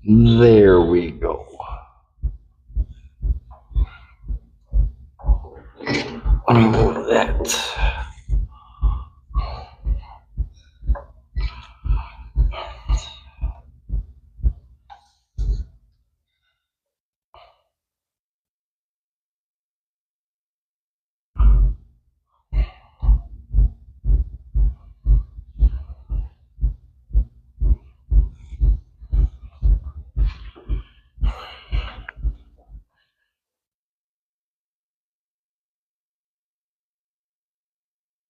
There we go. Let me go to that.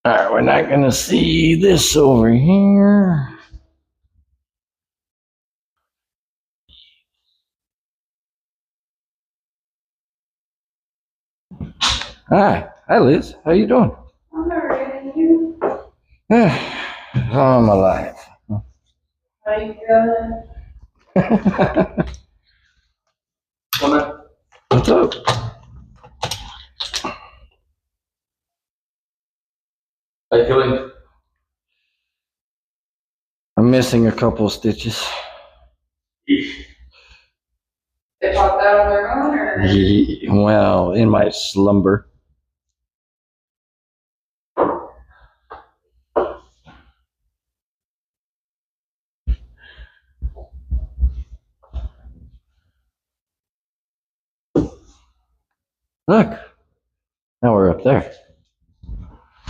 All right, we're not gonna see this over here. Hi, Liz. How you doing? I'm alright, and you? I'm alive. How you feeling? What's up? How you feeling? I'm missing a couple stitches. They popped out on their own, or? Well, in my slumber. Look, now we're up there.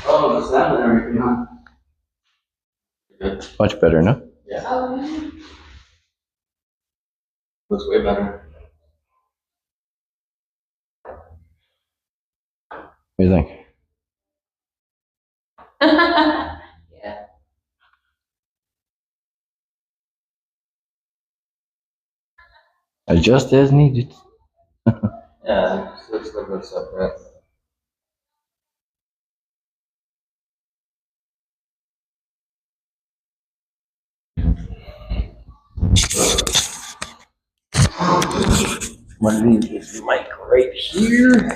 Oh, the sound and everything, huh? Good. Much better, no? Yeah. Oh, yeah. Looks way better. What do you think? Yeah. Adjust as needed. Yeah, it looks like it's separate. I'm gonna need this mic right here.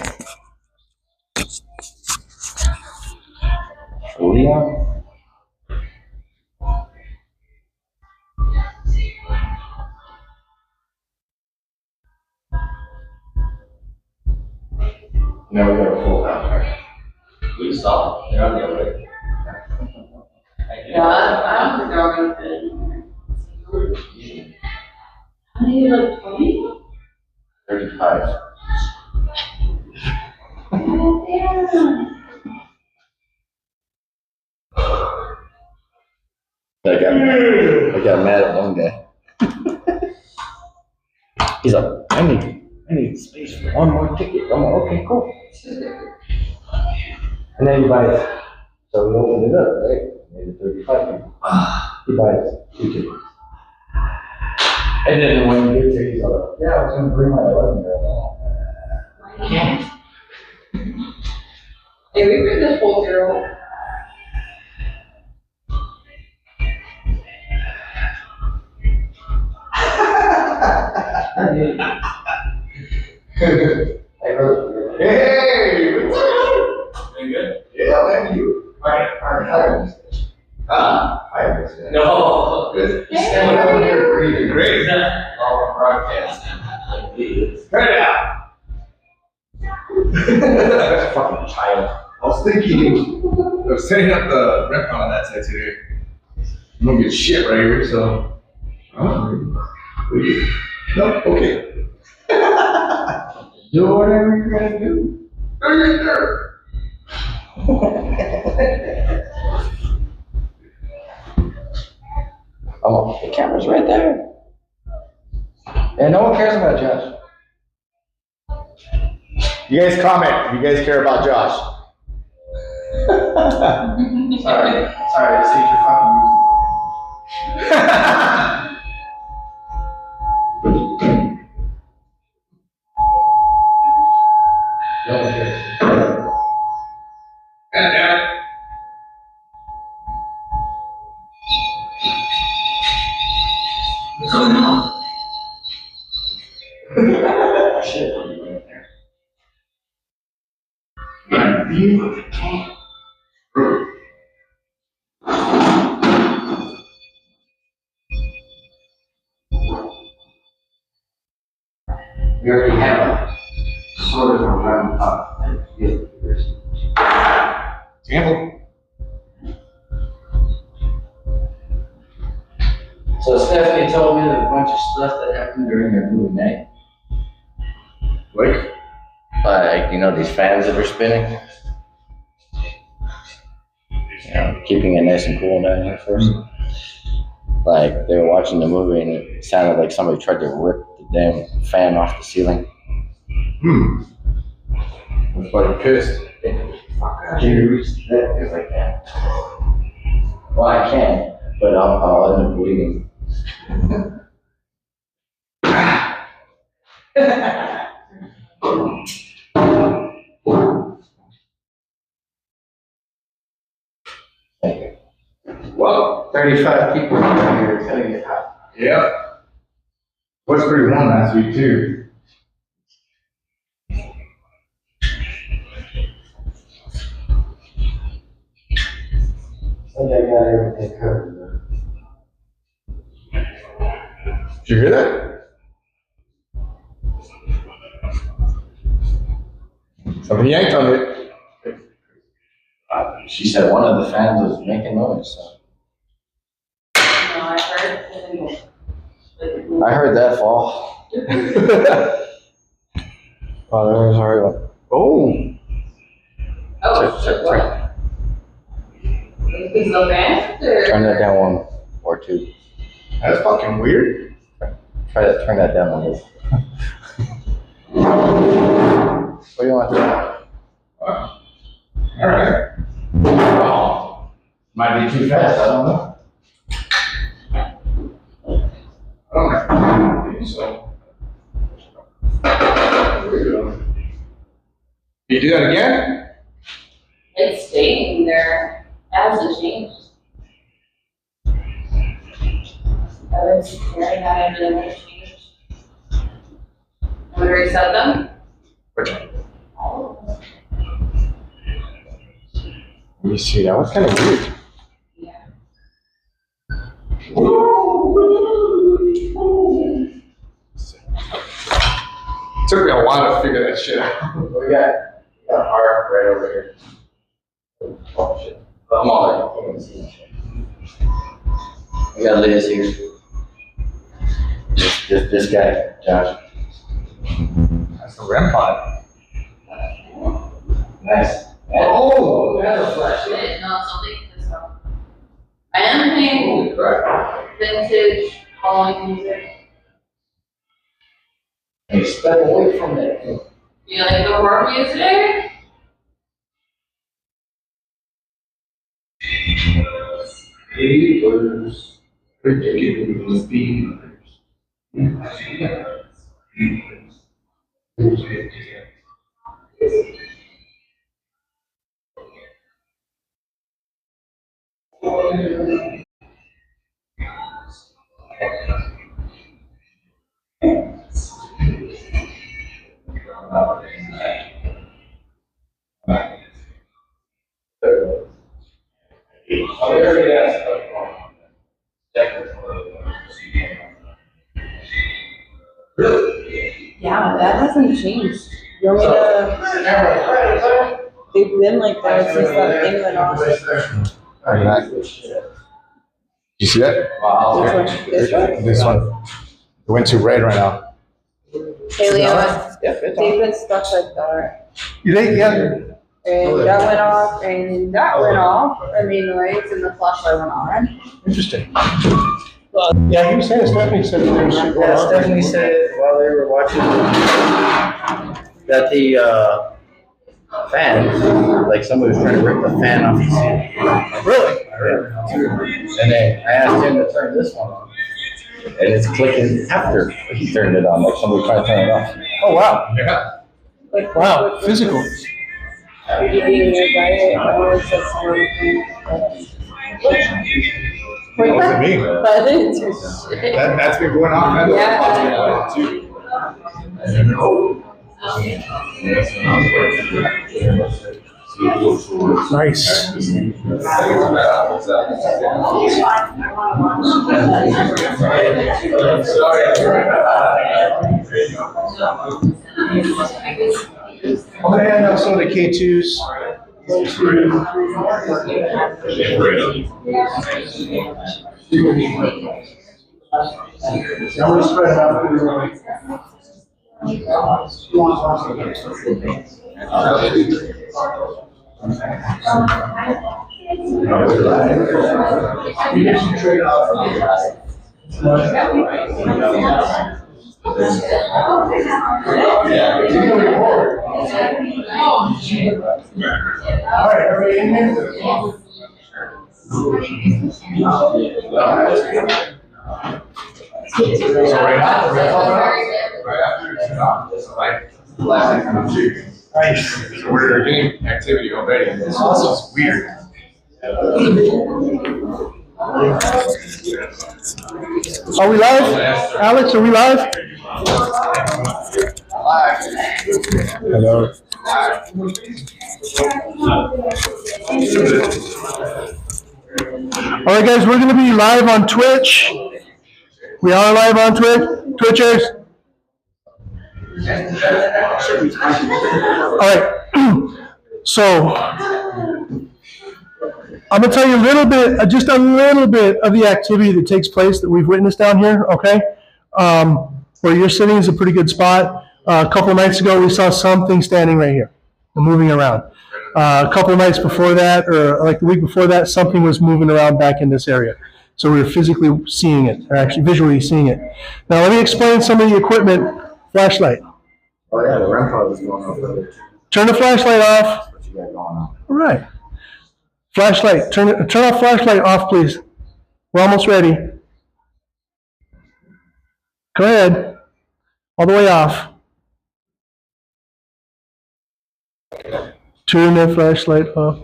Leon. Now we got a full house, right? We saw. They're on the other way. Yeah, I don't think they're all gonna fit in here. How many, like 20? 35. God damn. I got mad at one guy. He's like, I need space for one more ticket. I'm like, okay, cool. And then he buys, so we opened it up, right? Made it 35 people. He buys 2 tickets. And then when he gets here, he's like, yeah, I was gonna bring my 11-year-old. I can't. Hey, we bring this whole girl. Hey, what's up? Doing good? Yeah, man, you. I understand. No. Good. Hey. Standing over here breathing. Great. All broadcasting. Turn it out. That's fucking child. I was thinking of setting up the rep on that side today. I'm gonna get shit right here, so. No, okay. Do whatever you're gonna do. Oh, the camera's right there. And no one cares about Josh. You guys comment if you guys care about Josh. Sorry, to see your fucking no one cares. God damn it. What's going on? Shit, what are you doing there? We already have sort of a run up. Gamble. So Stephanie told me that a bunch of stuff that happened during their movie night. Like, you know, these fans that are spinning. You know, keeping it nice and cool down here first. Like, they were watching the movie and it sounded like somebody tried to rip the damn fan off the ceiling. I'm fucking pissed. Can you reach that? If I can. Well, I can, but I'll end up bleeding. Well, 35 people around here, it's gonna get hot. yeah. Was pretty warm last week too. I think I got everything covered. Did you hear that? Somebing yanked on it. She said one of the fans was making noise, so. No, I heard that fall. Oh, there was already one. Oh. Oh, shit, what? Is no fans or? Turn that down one or two. That's fucking weird. Try to turn that down a little. What do you want to do? Alright. Oh, might be too fast, I don't know. I don't think so. You do that again? It's staying there. It hasn't changed. I've been securing that and then it's changed. Want to reset them? Which one? All of them. Let me see, that was kind of weird. Yeah. Took me a while to figure that shit out. We got a heart right over here. Oh shit. I'm all right. You can see. We got Liz here. This guy, Josh. That's the REM pod. Nice. Oh, that's a flash. No, something this one. I am playing Holy crap. vintage Halloween music. Hey, step away from it. You like the horror music? Beavers. Ridiculous beavers. Yeah, that hasn't changed. You want me to? They've been like that since that thing went off. You see that? Wow. Which one? This one? This one. It went to red right now. Hey Leo, Yep, it's they've on. been stuck like that. You think? Yeah. And that went off, and that went off, and made noise, and the flashlight went on. Interesting. Yeah, he was saying, Stephanie said there was shit going Yeah, on. Stephanie said while they were watching that the fan, like somebody was trying to rip the fan off the ceiling. Really? And then I asked him to turn this one on. And it's clicking after he turned it on, like somebody trying to turn it off. Oh, wow. Yeah. Like, Wow, physical. You're eating your diet, I always said something. What does it mean? But it's your shit. That's been going on. Yeah. Too. Nice. I'm gonna hand out some of the K2s. I'm gonna spread it out. All right, everybody in here? So right after it's not, it's like last time too. Nice. So we're getting activity already. This is weird. Are we live? Alex, are we live? Hello. All right, guys, we're going to be live on Twitch. We are live on Twitch. Twitchers. All right. So, I'm going to tell you a little bit, just a little bit of the activity that takes place that we've witnessed down here, okay? Where you're sitting is a pretty good spot. A couple of nights ago, we saw something standing right here, moving around. A couple of nights before that, or like the week before that, something was moving around back in this area. So we were physically seeing it, or actually visually seeing it. Now let me explain some of the equipment. Flashlight. Oh yeah, the REM pod was going off earlier. Turn the flashlight off. What you got going on? All right. Flashlight. Turn off flashlight off, please. We're almost ready. Go ahead. All the way off. Turn the flashlight off.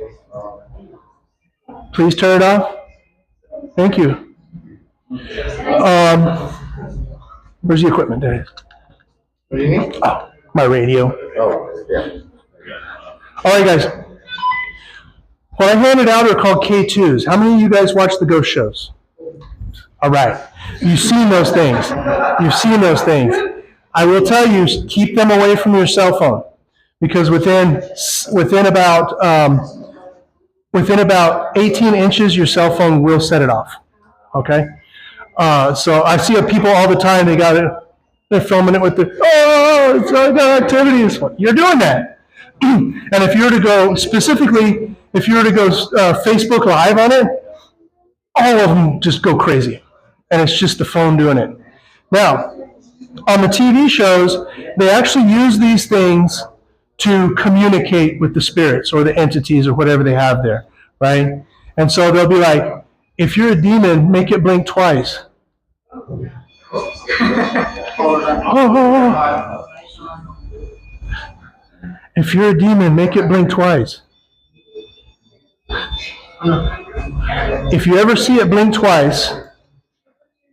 Please turn it off. Thank you. Where's the equipment? There it is. What do you mean? Oh, my radio. Oh, yeah. All right, guys. What I handed out are called K2s. How many of you guys watch the ghost shows? All right. You've seen those things. You've seen those things. I will tell you, keep them away from your cell phone, because within about 18 inches, your cell phone will set it off. Okay. So I see people all the time. They got it. They're filming it with it's got activities. You're doing that. And if you were to go specifically, Facebook Live on it, all of them just go crazy. And it's just the phone doing it. Now, on the TV shows, they actually use these things to communicate with the spirits or the entities or whatever they have there, right? And so they'll be like, if you're a demon, make it blink twice. If you're a demon, make it blink twice. If you ever see it blink twice,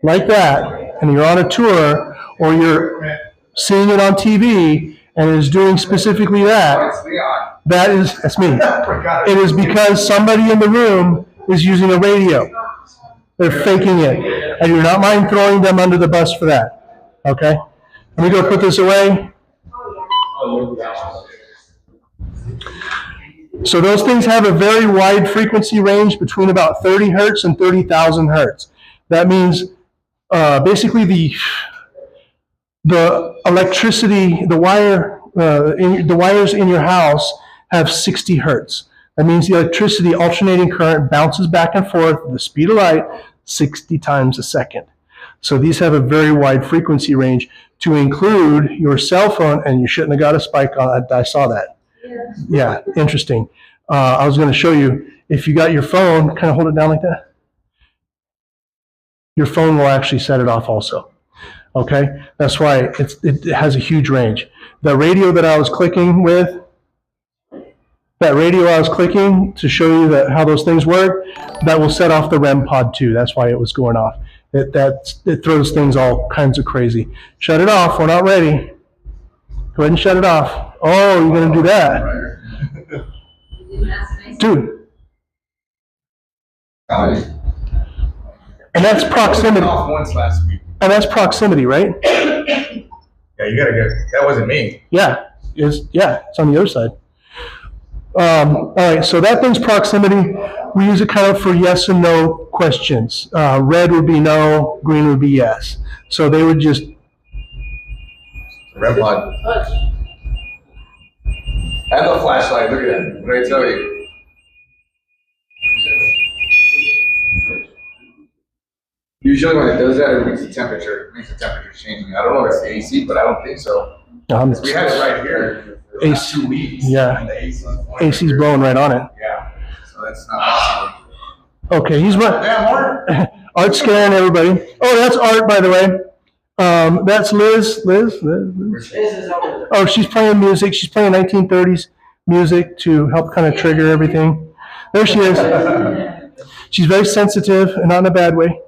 like that, and you're on a tour, or you're seeing it on TV, and it is doing specifically that's me. It is because somebody in the room is using a radio. They're faking it. And you're not mind throwing them under the bus for that. Okay? Let me go put this away. So those things have a very wide frequency range between about 30 hertz and 30,000 hertz. That means basically the electricity, the wires in your house have 60 hertz. That means the electricity alternating current bounces back and forth at the speed of light 60 times a second. So these have a very wide frequency range to include your cell phone, and you shouldn't have got a spike on it. I saw that. Yeah, interesting. I was going to show you, if you got your phone, kind of hold it down like that. Your phone will actually set it off also. Okay? That's why it has a huge range. The radio that I was clicking with, to show you how those things work, that will set off the REM pod too. That's why it was going off. It throws things all kinds of crazy. Shut it off. We're not ready. Go ahead and shut it off. Oh, you're going to do that. Dude. And that's proximity. Off once last week. And that's proximity, right? Yeah, Yeah, you gotta get. That wasn't me. Yeah, it's on the other side. All right, so that brings proximity. We use it kind of for yes and no questions. Red would be no, green would be yes. So they would just, Red blood. And the flashlight. Look at that. What did I tell you? Usually when it does that, it makes the temperature changing. I don't know if it's the AC, but I don't think so. We had it right here for AC, 2 weeks. yeah. And the AC's blowing right on it. Yeah. So that's not possible. Okay, he's running. Damn, Art's scaring everybody. Oh, that's Art, by the way. That's Liz. Liz. Oh, she's playing music. She's playing 1930s music to help kind of trigger everything. There she is. She's very sensitive, and not in a bad way.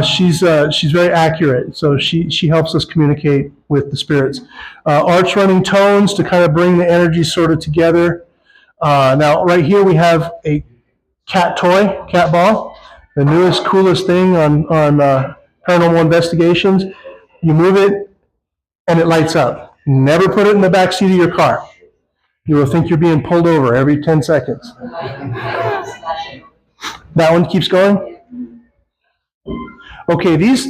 She's very accurate, so she helps us communicate with the spirits. Art's running tones to kind of bring the energy sort of together. Now, right here we have a cat toy, cat ball, the newest, coolest thing on paranormal investigations. You move it, and it lights up. Never put it in the back seat of your car. You will think you're being pulled over every 10 seconds. That one keeps going. Okay, these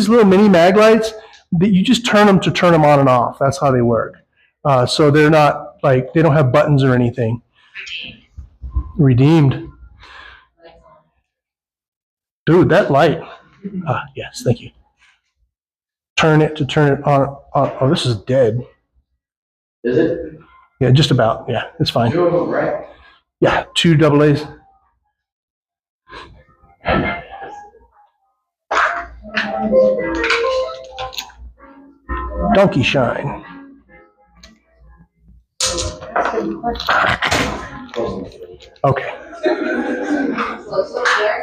little mini mag lights, you just turn them on and off. That's how they work. So they're not like, they don't have buttons or anything. Redeemed. Dude, that light. Yes, thank you. Turn it on. Oh, this is dead. Is it? Yeah, just about. Yeah, it's fine. 2 of them, right? Yeah, 2 AA's. Donkey shine. Okay.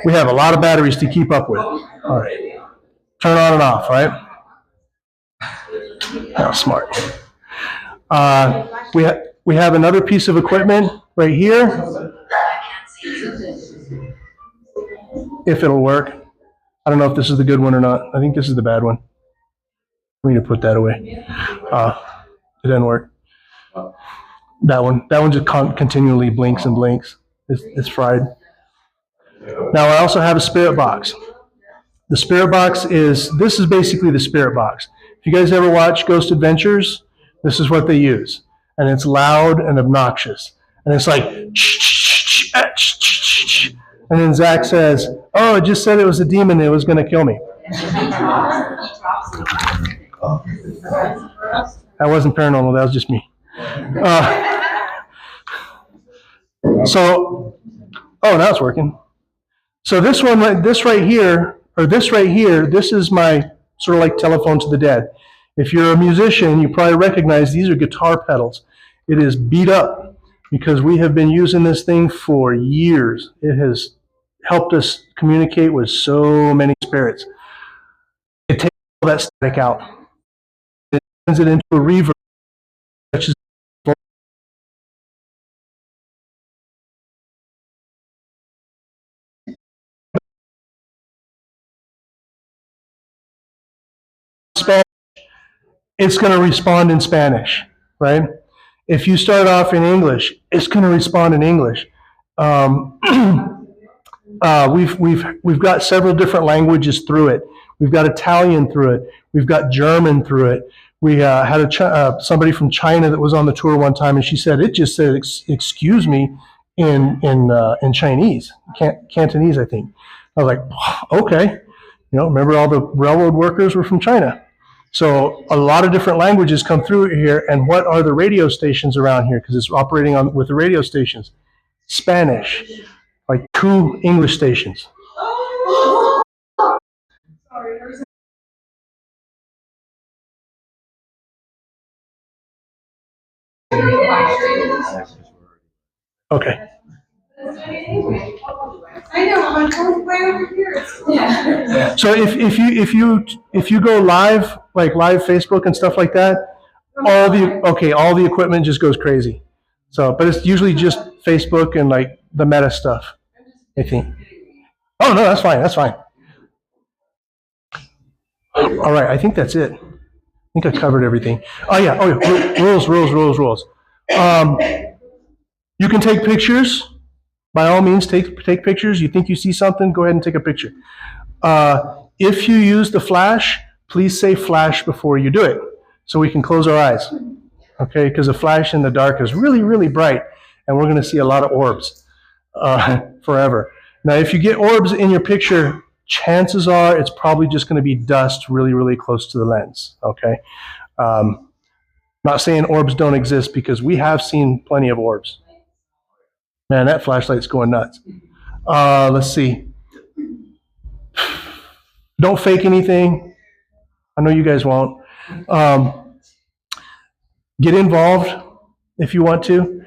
We have a lot of batteries to keep up with. All right. Turn on and off, right? How smart. We have another piece of equipment right here. If it'll work. I don't know if this is the good one or not. I think this is the bad one. We need to put that away. It didn't work. That one just continually blinks and blinks. It's fried. Now I also have a spirit box. The spirit box this is basically the spirit box. If you guys ever watch Ghost Adventures, this is what they use. And it's loud and obnoxious. And it's like, and then Zach says, oh, it just said it was a demon that was going to kill me. That wasn't paranormal, that was just me. Now it's working. So this right here, this is my sort of like telephone to the dead. If you're a musician, you probably recognize these are guitar pedals. It is beat up because we have been using this thing for years. It has helped us communicate with so many spirits. It takes all that static out. It turns it into a reverb, such as Spanish, it's going to respond in Spanish, right? If you start off in English, it's going to respond in English. We've got several different languages through it. We've got Italian through it. We've got German through it. We had somebody from China that was on the tour one time, and she said it just said "excuse me" in Chinese, Cantonese, I think. I was like, okay, remember all the railroad workers were from China. So a lot of different languages come through here. And what are the radio stations around here? Because it's operating with the radio stations. Spanish, like 2 English stations. Okay. I know, I'm going way over here. Yeah. So if you go live, like live Facebook and stuff like that, all the equipment just goes crazy. So, but it's usually just Facebook and like the meta stuff, I think. Oh no, that's fine. All right, I think that's it. think I covered everything. Oh yeah. Rules. You can take pictures. By all means, take pictures. You think you see something, go ahead and take a picture. If you use the flash, please say flash before you do it, so we can close our eyes. Okay, because a flash in the dark is really, really bright, and we're going to see a lot of orbs forever. Now, if you get orbs in your picture, chances are it's probably just going to be dust really, really close to the lens. Okay, not saying orbs don't exist, because we have seen plenty of orbs. Man, that flashlight's going nuts. Let's see. Don't fake anything. I know you guys won't. Get involved if you want to.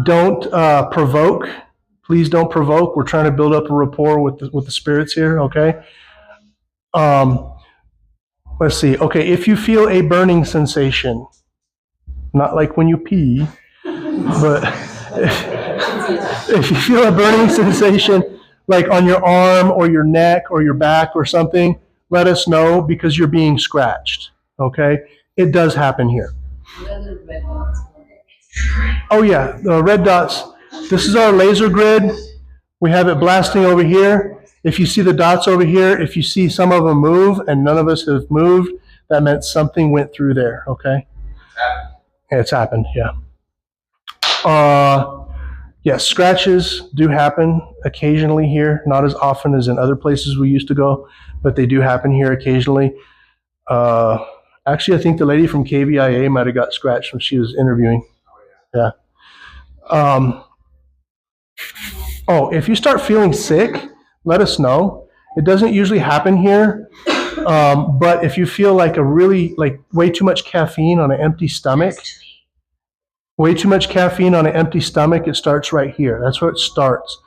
Don't provoke. Please don't provoke. We're trying to build up a rapport with the spirits here, okay? Let's see. Okay, if you feel a burning sensation, not like when you pee, but if you feel a burning sensation, like on your arm or your neck or your back or something, let us know, because you're being scratched, okay? It does happen here. Oh yeah, the red dots. This is our laser grid. We have it blasting over here. If you see the dots over here, if you see some of them move and none of us have moved, that meant something went through there, okay? It's happened, yeah. Yes, scratches do happen occasionally here, not as often as in other places we used to go, but they do happen here occasionally. Actually, I think the lady from KVIA might have got scratched when she was interviewing. Yeah. If you start feeling sick, let us know. It doesn't usually happen here, but if you feel like way too much caffeine on an empty stomach, it starts right here. That's where it starts.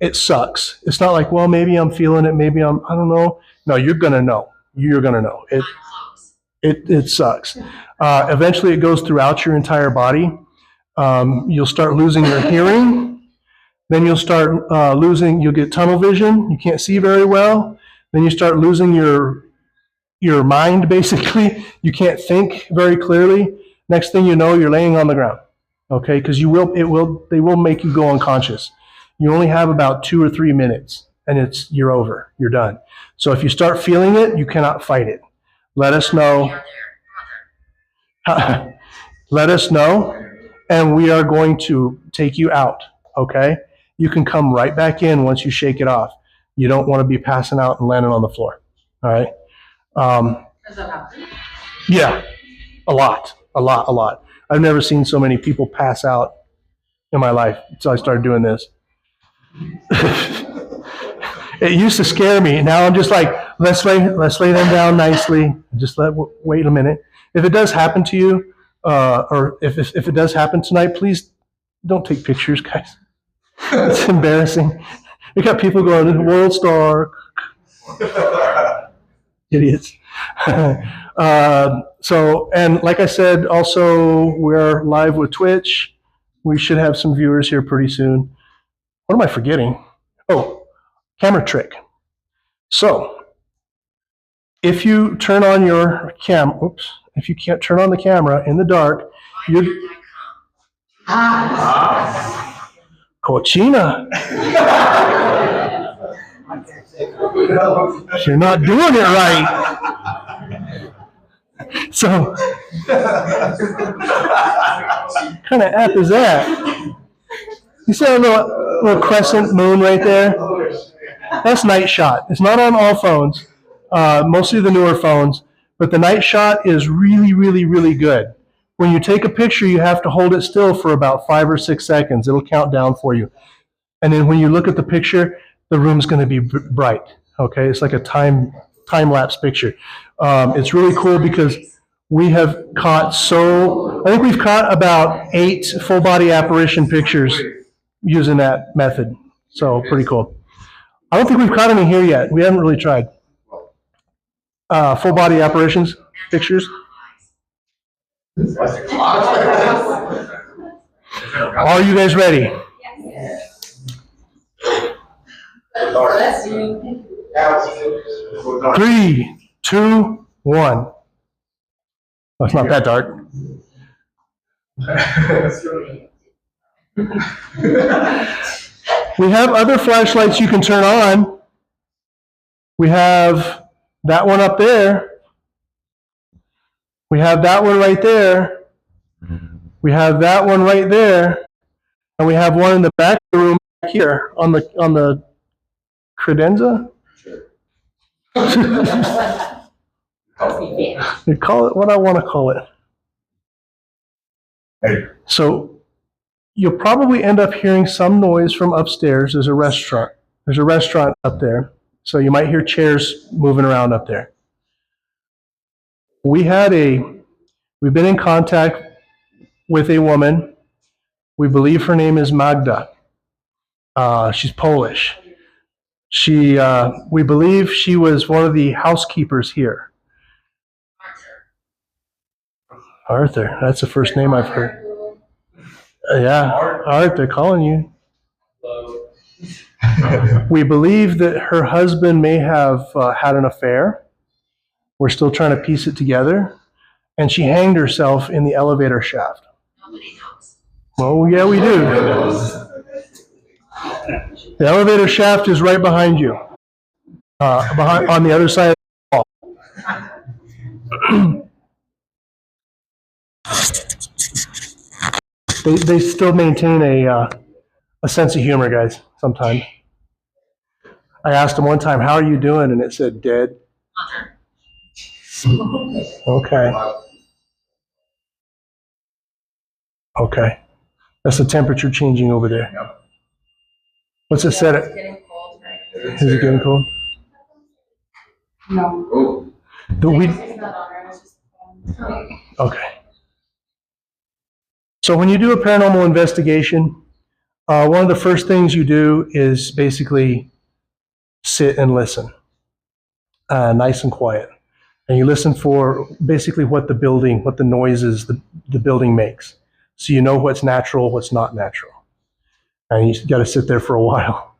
It sucks. It's not like, well, maybe I'm feeling it, maybe I don't know. No, you're gonna know. You're gonna know. It sucks. Eventually it goes throughout your entire body. You'll start losing your hearing. Then you'll start you'll get tunnel vision. You can't see very well. Then you start losing your mind, basically. You can't think very clearly. Next thing you know, you're laying on the ground. Okay, because they will make you go unconscious. You only have about 2 or 3 minutes, and you're over. You're done. So if you start feeling it, you cannot fight it. Let us know. Let us know, and we are going to take you out, okay? You can come right back in once you shake it off. You don't want to be passing out and landing on the floor, all right? Does that happen? Yeah, a lot. I've never seen so many people pass out in my life until I started doing this. It used to scare me. Now I'm just like, let's lay them down nicely. Just wait a minute. If it does happen to you, or if it does happen tonight, please don't take pictures, guys. It's embarrassing. We got people going, the world star. Idiots. And like I said, also we're live with Twitch. We should have some viewers here pretty soon. What am I forgetting? Oh, camera trick. So if you turn on your if you can't turn on the camera in the dark, Cochina. You're not doing it right. So, what kind of app is that? You see a little crescent moon right there? That's Night Shot. It's not on all phones, mostly the newer phones, but the Night Shot is really, really, really good. When you take a picture, you have to hold it still for about 5 or 6 seconds. It'll count down for you. And then when you look at the picture, the room's going to be bright. Okay, it's like a time-lapse picture. It's really cool because we have caught I think we've caught about 8 full-body apparition pictures using that method. So pretty cool. I don't think we've caught any here yet. We haven't really tried. Full-body apparitions pictures. Are you guys ready? Yes. 3, 2, 1. Well, it's not that dark. We have other flashlights you can turn on. We have that one up there. We have that one right there. We have that one right there. And we have one in the back of the room back here on the credenza. You call it what I want to call it. Hey. So you'll probably end up hearing some noise from upstairs. There's a restaurant. There's a restaurant up there. So you might hear chairs moving around up there. We've been in contact with a woman. We believe her name is Magda. She's Polish. We believe she was one of the housekeepers here. Arthur, that's the first name I've heard. Yeah, Art, they're calling you. We believe that her husband may have had an affair. We're still trying to piece it together. And she hanged herself in the elevator shaft. Nobody knows. Well, yeah, we do. The elevator shaft is right behind you, on the other side of the wall. They still maintain a sense of humor, guys, sometimes. I asked them one time, how are you doing? And it said, dead. Okay. Okay. That's the temperature changing over there. Yep. What's it set It's at? getting cold, right? Is it getting cold? No. Oh, It's not on, it was just. Okay. So when you do a paranormal investigation, one of the first things you do is basically sit and listen, nice and quiet. And you listen for basically what the noises the building makes. So you know what's natural, what's not natural. And you got to sit there for a while.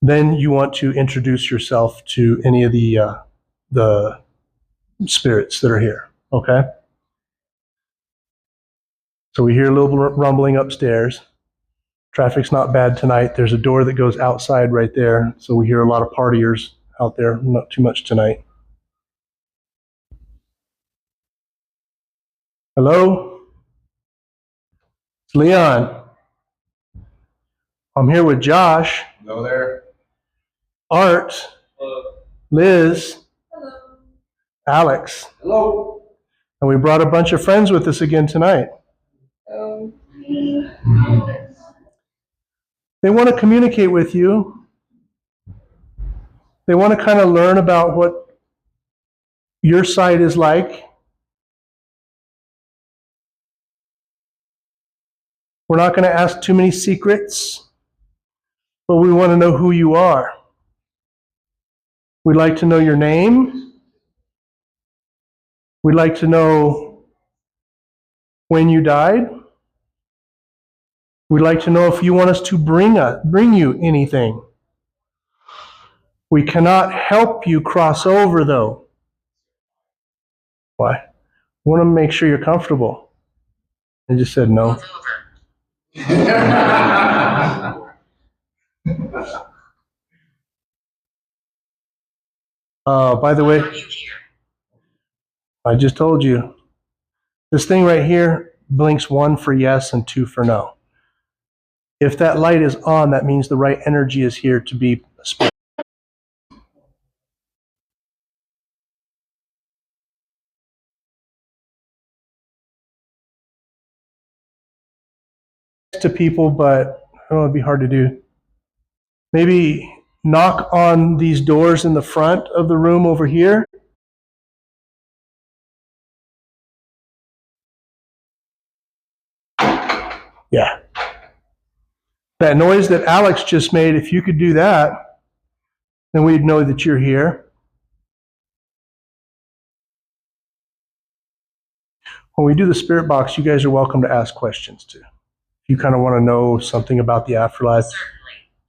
Then you want to introduce yourself to any of the spirits that are here, okay? So we hear a little rumbling upstairs. Traffic's not bad tonight. There's a door that goes outside right there, so we hear a lot of partiers out there, not too much tonight. Hello? It's Leon. I'm here with Josh, hello there. Art, Liz, Alex, Hello. and we brought a bunch of friends with us again tonight. They want to communicate with you. They want to kind of learn about what your side is like. We're not going to ask too many secrets, but we want to know who you are. We'd like to know your name. We'd like to know when you died. We'd like to know if you want us to bring you anything. We cannot help you cross over, though. Why? We want to make sure you're comfortable. They just said no. It's over. By the way, Why are you here? I just told you. This thing right here blinks 1 for yes and 2 for no. If that light is on, that means the right energy is here to be a spirit. To people, but it'd be hard to do. Maybe knock on these doors in the front of the room over here. Yeah. That noise that Alex just made, if you could do that, then we'd know that you're here. When we do the spirit box, you guys are welcome to ask questions too. If you kind of want to know something about the afterlife.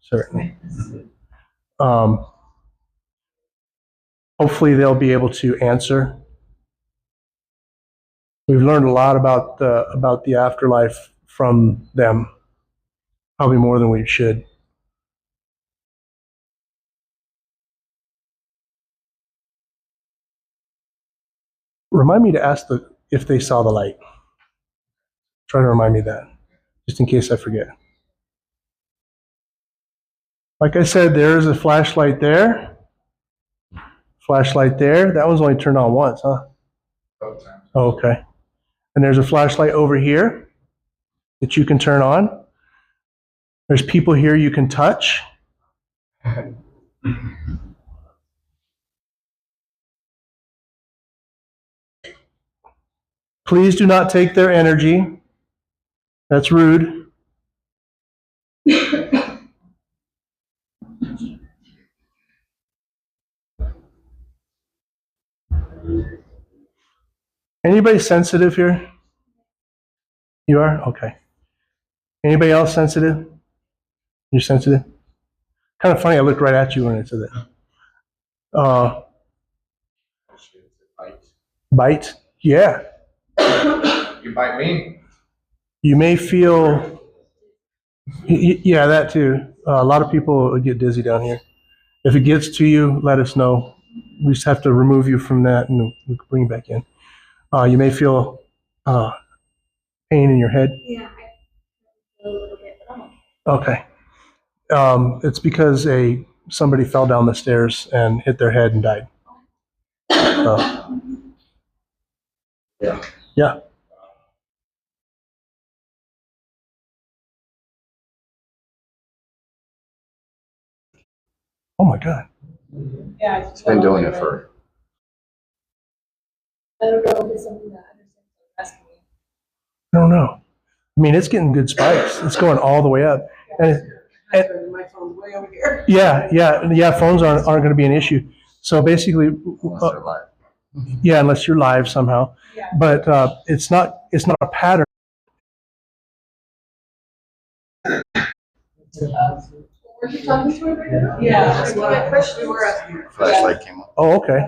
Certainly. hopefully they'll be able to answer. We've learned a lot about the afterlife from them, probably more than we should. Remind me to ask if they saw the light. Try to remind me that, just in case I forget. Like I said, there's a flashlight there. Flashlight there. That one's only turned on once, huh? Oh, okay. And there's a flashlight over here that you can turn on. There's people here you can touch. Please do not take their energy. That's rude. Anybody sensitive here? You are? Okay. Anybody else sensitive? You're sensitive? Kind of funny, I looked right at you when I said that. Bite? Yeah. You bite me? You may feel, yeah, that too. A lot of people get dizzy down here. If it gets to you, let us know. We just have to remove you from that and we can bring you back in. You may feel pain in your head. Yeah, I feel a little bit, but I'm okay. Okay. It's because somebody fell down the stairs and hit their head and died. Yeah. Yeah. Oh my God. Yeah. It's been doing it for. I don't know if it's something that I understand asking me. I don't know. I mean, it's getting good spikes. It's going all the way up. And My phone's way over here. yeah. Phones aren't going to be an issue. So basically, yeah, unless you're live somehow. Yeah. But it's not a pattern. Were you talking to her right now? Yeah. That's what my question was. Flashlight came on. Oh, okay.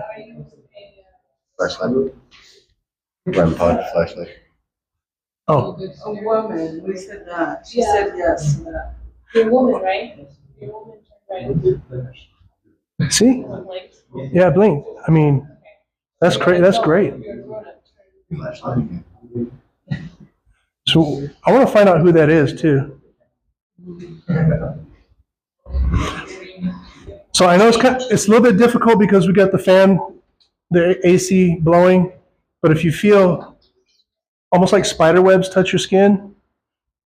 Flashlight. REM pod flashlight. Oh, A woman, we said that. She said yes. You're a woman, right? You're a woman, right? see? Like, Yeah, blink. I mean, that's great. That's great. you're a grown-up. Flashlight. So I want to find out who that is too. So I know it's a little bit difficult because we got the fan, the AC blowing, but if you feel almost like spider webs touch your skin,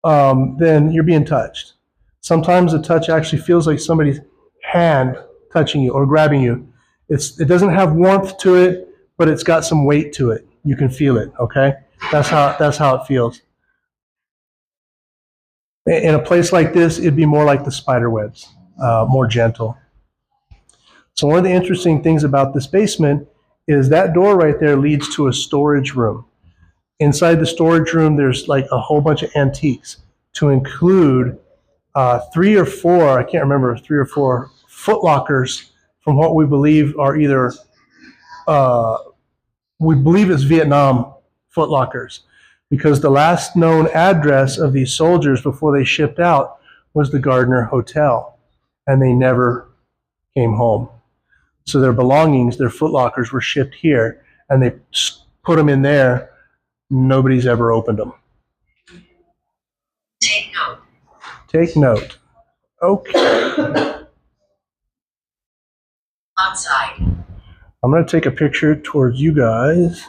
then you're being touched. Sometimes the touch actually feels like somebody's hand touching you or grabbing you. It doesn't have warmth to it, but it's got some weight to it. You can feel it, okay? That's how it feels. In a place like this, it'd be more like the spider webs, more gentle. So one of the interesting things about this basement is that door right there leads to a storage room. Inside the storage room, there's like a whole bunch of antiques, to include 3 or 4, I can't remember, 3 or 4 foot lockers from what we believe are either, we believe it's Vietnam foot lockers, because the last known address of these soldiers before they shipped out was the Gardner Hotel, and they never came home. So their belongings, their foot lockers, were shipped here, and they put them in there. Nobody's ever opened them. Take note. Take note. Okay. Outside. I'm going to take a picture towards you guys.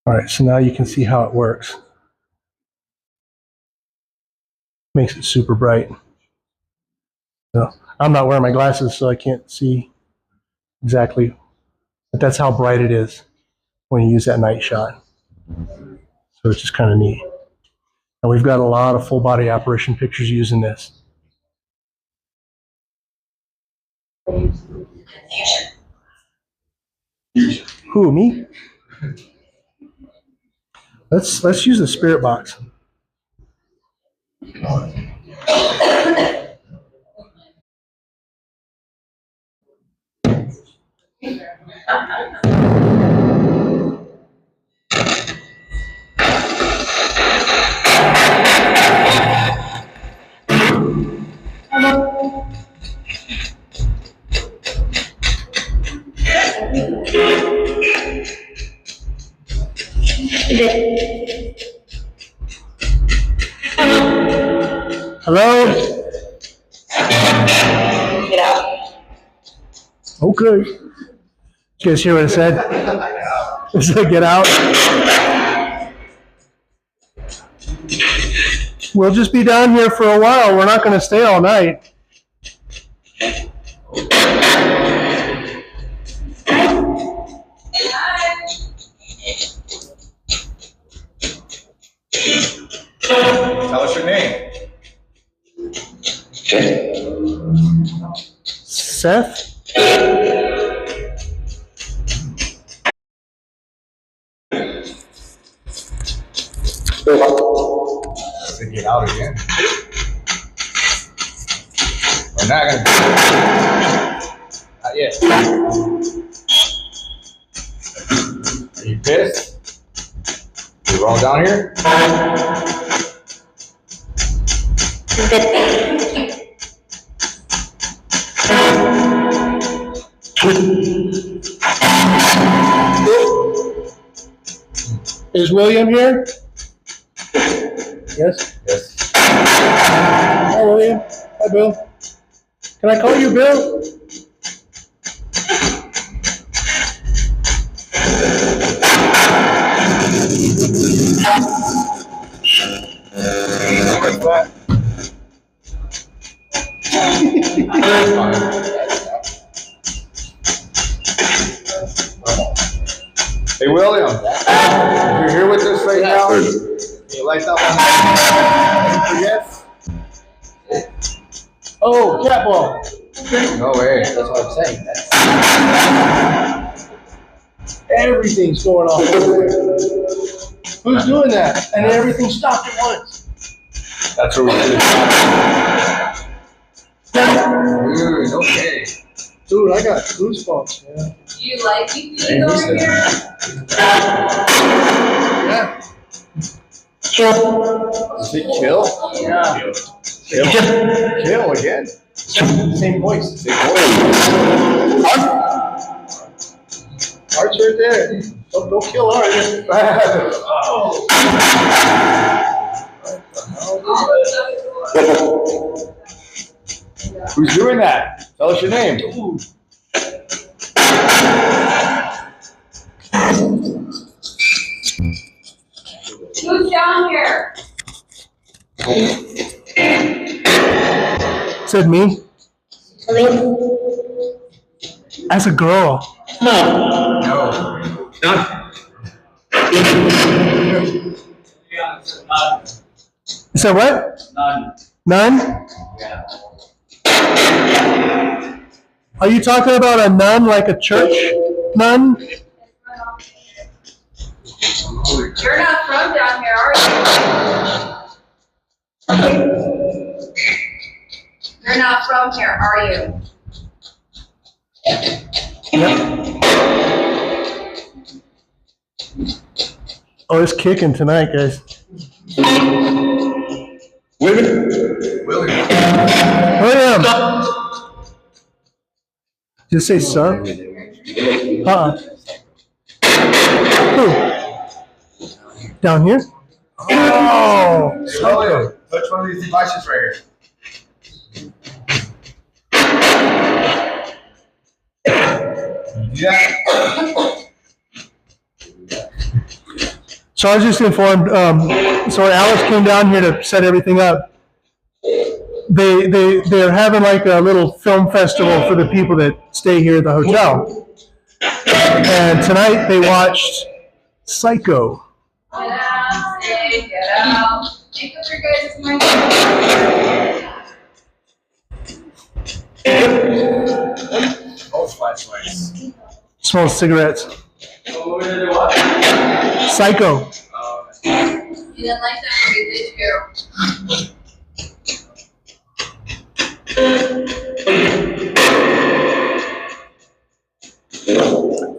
All right, so now you can see how it works. Makes it super bright. So I'm not wearing my glasses, so I can't see exactly, but that's how bright it is when you use that night shot. So it's just kind of neat. And we've got a lot of full body apparition pictures using this. Confusion. Who, me? Let's use the spirit box. Hello? Get out. Okay. Did you guys hear what I said? I said get out. We'll just be down here for a while. We're not going to stay all night. Tell us your name. Seth? To get out again. We're not gonna do it. Not yet. Are you pissed? We're all down here? Is William here? Yes? Yes. Hi, William. Hi, Bill. Can I call you Bill? Hey, William, you're here with us right now. You like that one? Forget? Oh, catball. No way. That's what I'm saying. Everything's going off over there. Who's doing that? And everything stopped at once. That's what we do. Dude, okay. Dude, I got goosebumps, man. Do you like EPGT over here? Yeah. Is it kill? Yeah. Kill. Kill again? Same voice. Same voice. Art's right there. Don't kill Art. Who's doing that? Tell us your name. Who's down here? Said me. As a girl. No. You said what? None? Are you talking about a nun, like a church nun? You're not from down here, are you? You're not from here, are you? Oh, it's kicking tonight, guys. William. William! Did you say son? Who? Down here? Oh! William, touch one of these devices right here. Yeah. So I was just informed, so Alice came down here to set everything up. They're having like a little film festival for the people that stay here at the hotel. And tonight they watched Psycho. Get out, stay, get out. Make up your guys' mind. Both flashlights. Smells cigarettes. Psycho. You didn't like that movie, did you?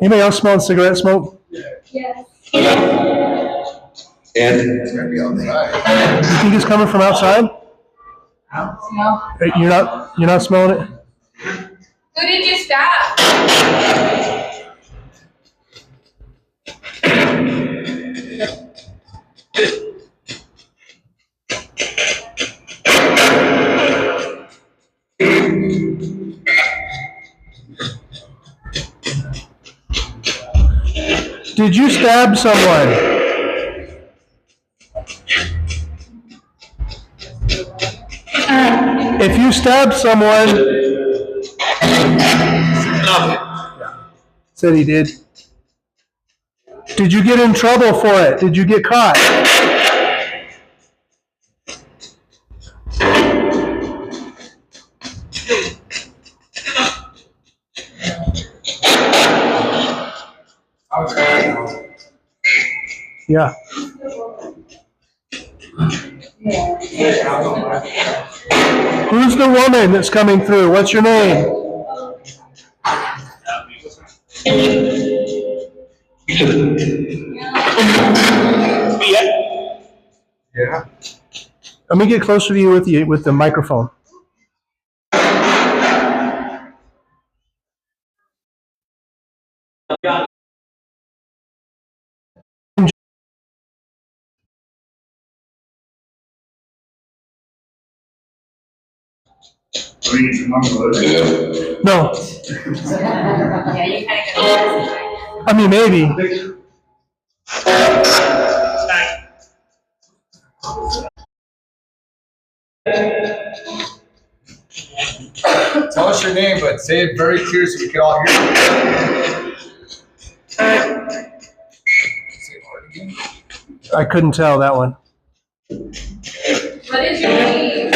Anybody else smell cigarette smoke? Yes. It's gonna be outside. You think it's coming from outside? No. You're not smelling it? Who did you stab? Did you stab someone? If you stabbed someone, said he did. Did you get in trouble for it? Did you get caught? Yeah. Who's the woman that's coming through? What's your name? Yeah. Let me get closer to you with the microphone. No. Yeah, you kind of got I mean, maybe. Tell us your name, but say it very clear so we can all hear you. Say it hard again. I couldn't tell that one. What is your name?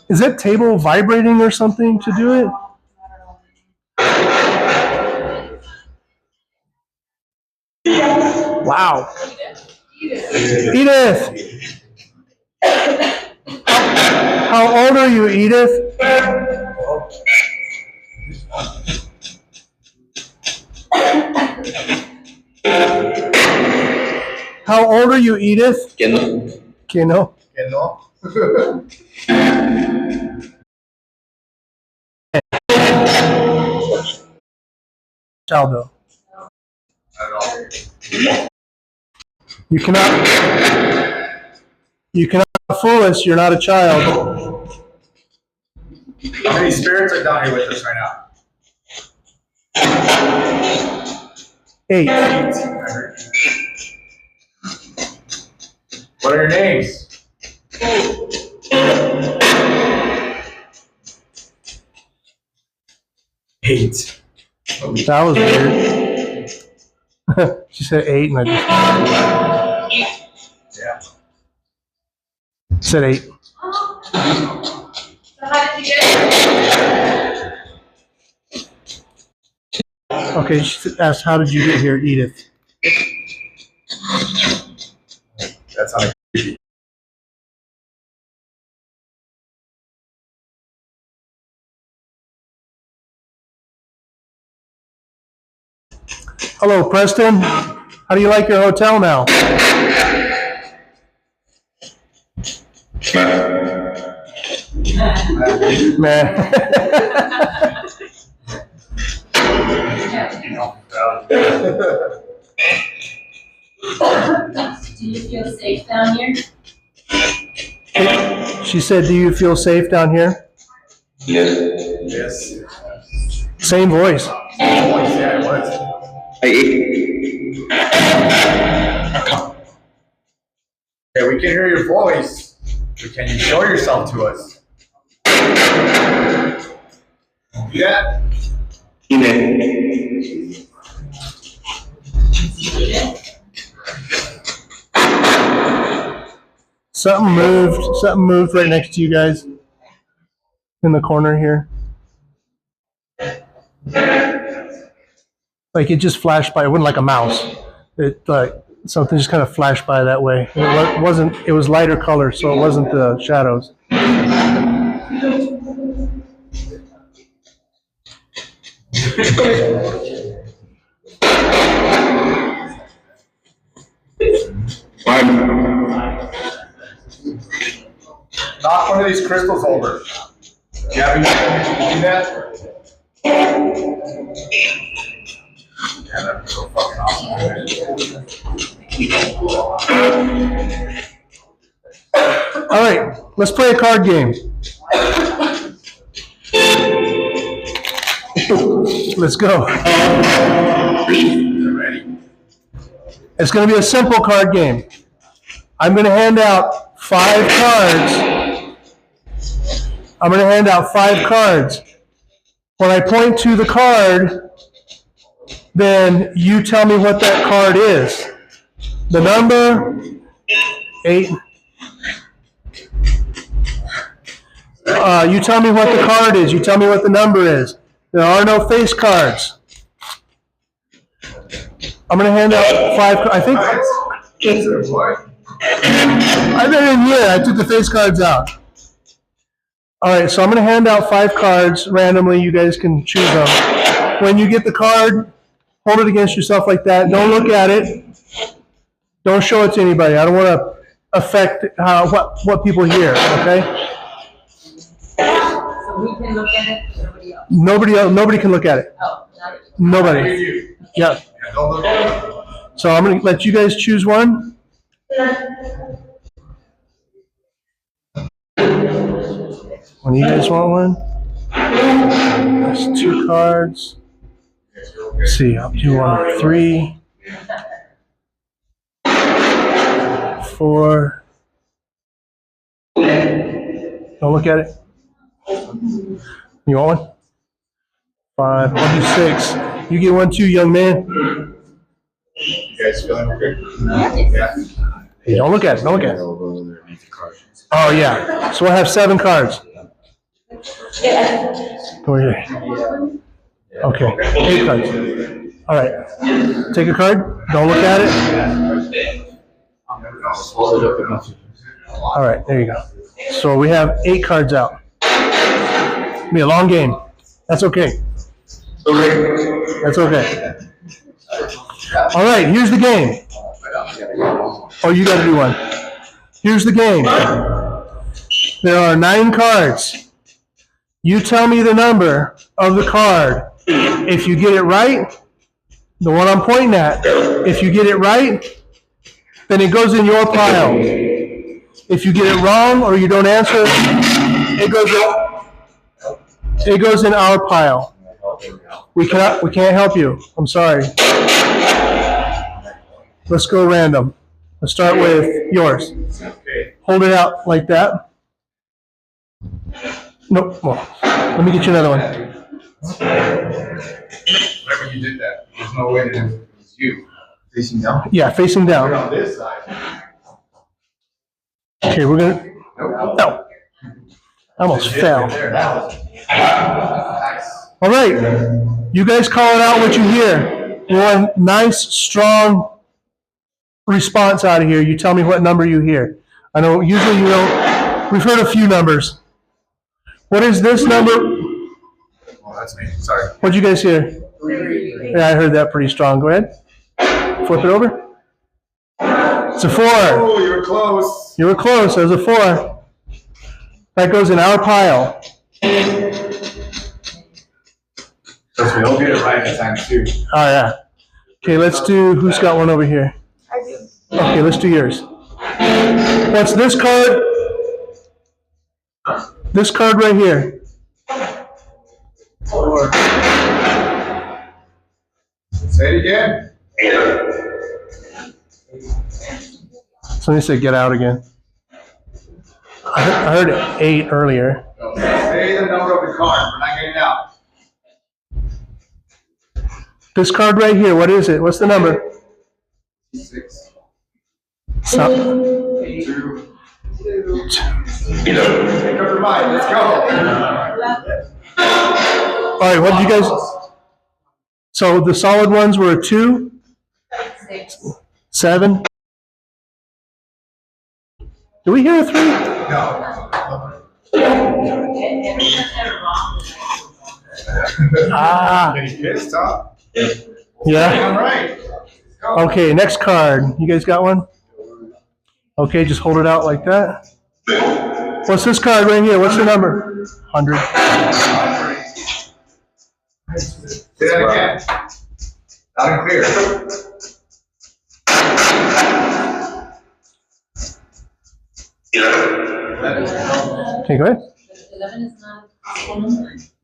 Is that table vibrating or something to do it? Wow. Edith! How old are you, Edith? How old are you, Edith? Que no. Que no? Chaldo. Not at all. You cannot fool us. You're not a child. How many spirits are down here with us right now? 8. I heard you. What are your names? Eight. That was weird. She said 8, and I Yeah. just said 8. So how did you get here? Okay, she asked, how did you get here, Edith? That's how I. Hello, Preston. How do you like your hotel now? Man. Do you feel safe down here? She said, do you feel safe down here? Yes. Same voice. Yeah, it was. Okay, we can hear your voice, but can you show yourself to us? Yeah. Something moved right next to you guys in the corner here. Like it just flashed by. It wasn't like a mouse. It like something just kind of flashed by that way. It wasn't. It was lighter color, so it wasn't the shadows. Knock one of these crystals over. Do you have any to do that? Yeah, that'd be so fucking awesome. All right, let's play a card game. Let's go. It's going to be a simple card game. I'm going to hand out 5 cards. I'm going to hand out 5 cards. When I point to the card, then you tell me what that card is. The number, 8. You tell me what the card is. You tell me what the number is. There are no face cards. I'm going to hand out 5. I think. I didn't hear. I took the face cards out. All right, so I'm going to hand out 5 cards randomly. You guys can choose them. When you get the card, hold it against yourself like that. Don't look at it. Don't show it to anybody. I don't want to affect what people hear. Okay. So we can look at it, but nobody else. Nobody can look at it. Oh, not it. Nobody. Yeah. Don't look at it. So I'm going to let you guys choose one. When you guys want one? There's 2 cards. Let's see, I'll do 1, 3, 4. Don't look at it. You want one? 5. I'll do 6. You get 1 too, young man. You guys feeling okay? Yeah. Hey, don't look at it. Don't look at it. Oh yeah. So we'll have 7 cards. Go here. Okay. 8 cards. All right. Take a card. Don't look at it. All right. There you go. So we have 8 cards out. It'll be a long game. That's okay. That's okay. All right. Here's the game. Oh, you got to do one. Here's the game. There are 9 cards. You tell me the number of the card. If you get it right, the one I'm pointing at, if you get it right, then it goes in your pile. If you get it wrong or you don't answer, it goes in our pile. We can't help you. I'm sorry. Let's go random. Let's start with yours. Hold it out like that. Nope. Well, let me get you another one. Whenever you did that, there's no way that it was you. Facing down? Yeah, facing You're down. on this side. Okay, we're gonna. No. I almost fell. All right. You guys call it out what you hear. We want a nice, strong response out of here. You tell me what number you hear. I know usually you don't. We've heard a few numbers. What is this number? Oh, that's me. Sorry. What'd you guys hear? 3. Yeah, I heard that pretty strong. Go ahead. Flip it over. It's a 4. Oh, you were close. You were close. There's a 4. That goes in our pile. Trust me, he'll get it right in time too. Oh, yeah. Okay, let's do, who's got one over here? I do. Okay, let's do yours. What's this card? This card right here. 4. Say it again. Somebody said get out again. I heard 8 earlier. Say the number of the card. We're not getting out. This card right here, what is it? What's the number? 6. Stop. 2. Make up your mind, let's go. All right, what did you guys? So the solid ones were a 2, 7. Do we hear a 3? No. Ah, Getting pissed, huh? yeah. All right. Okay, next card. You guys got one? Okay, just hold it out like that. What's this card right here? What's the number? 100. Say that again. Loud and clear. Okay, go ahead. 11 is not.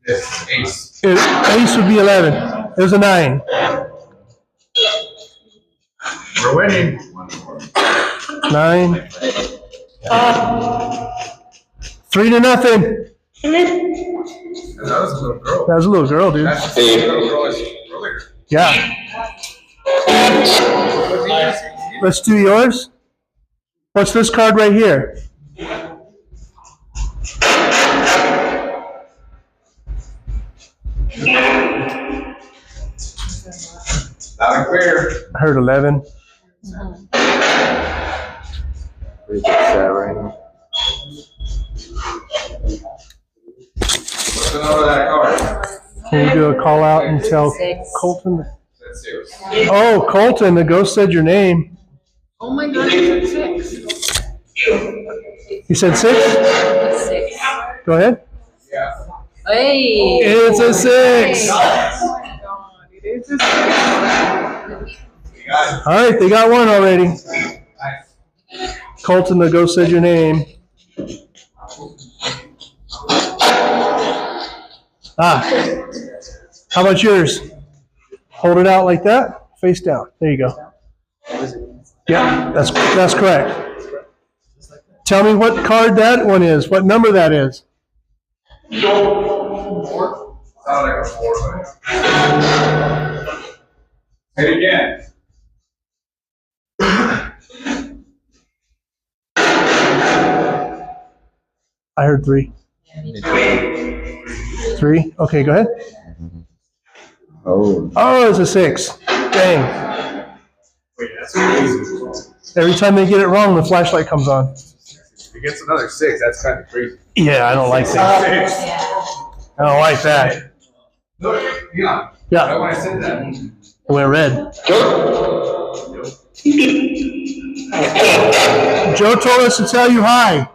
Yes, ace. Ace would be 11. It was a 9. We're winning. 9. 3-0. That was a little girl. That was a little girl, dude. That's just a little girl earlier. Yeah. Let's do yours. What's this card right here? Loud and clear. I heard 11. Pretty good set right now. What's the number of that card? Can you do a call out and tell Colton? That's 6. Oh, Colton, the ghost said your name. Oh my God, it's 6. You said 6? It's 6. Go ahead. Yeah. Hey. It's a 6. Oh my God, it is a 6. You got it. All right, they got one already. Nice. Colton, the ghost said your name. Ah. How about yours? Hold it out like that, face down. There you go. Yeah, that's correct. Tell me what card that one is, what number that is. 4? Sound like a 4, but. Say it again. I heard 3. 3? Okay, go ahead. Oh. Oh, it's a 6. Dang. Wait, that's crazy. Every time they get it wrong, the flashlight comes on. If he gets another 6, that's kind of crazy. Yeah, I don't like that. 6. I don't like that. Look, yeah. Yeah, When I said that. it went red. Joe told us to tell you hi.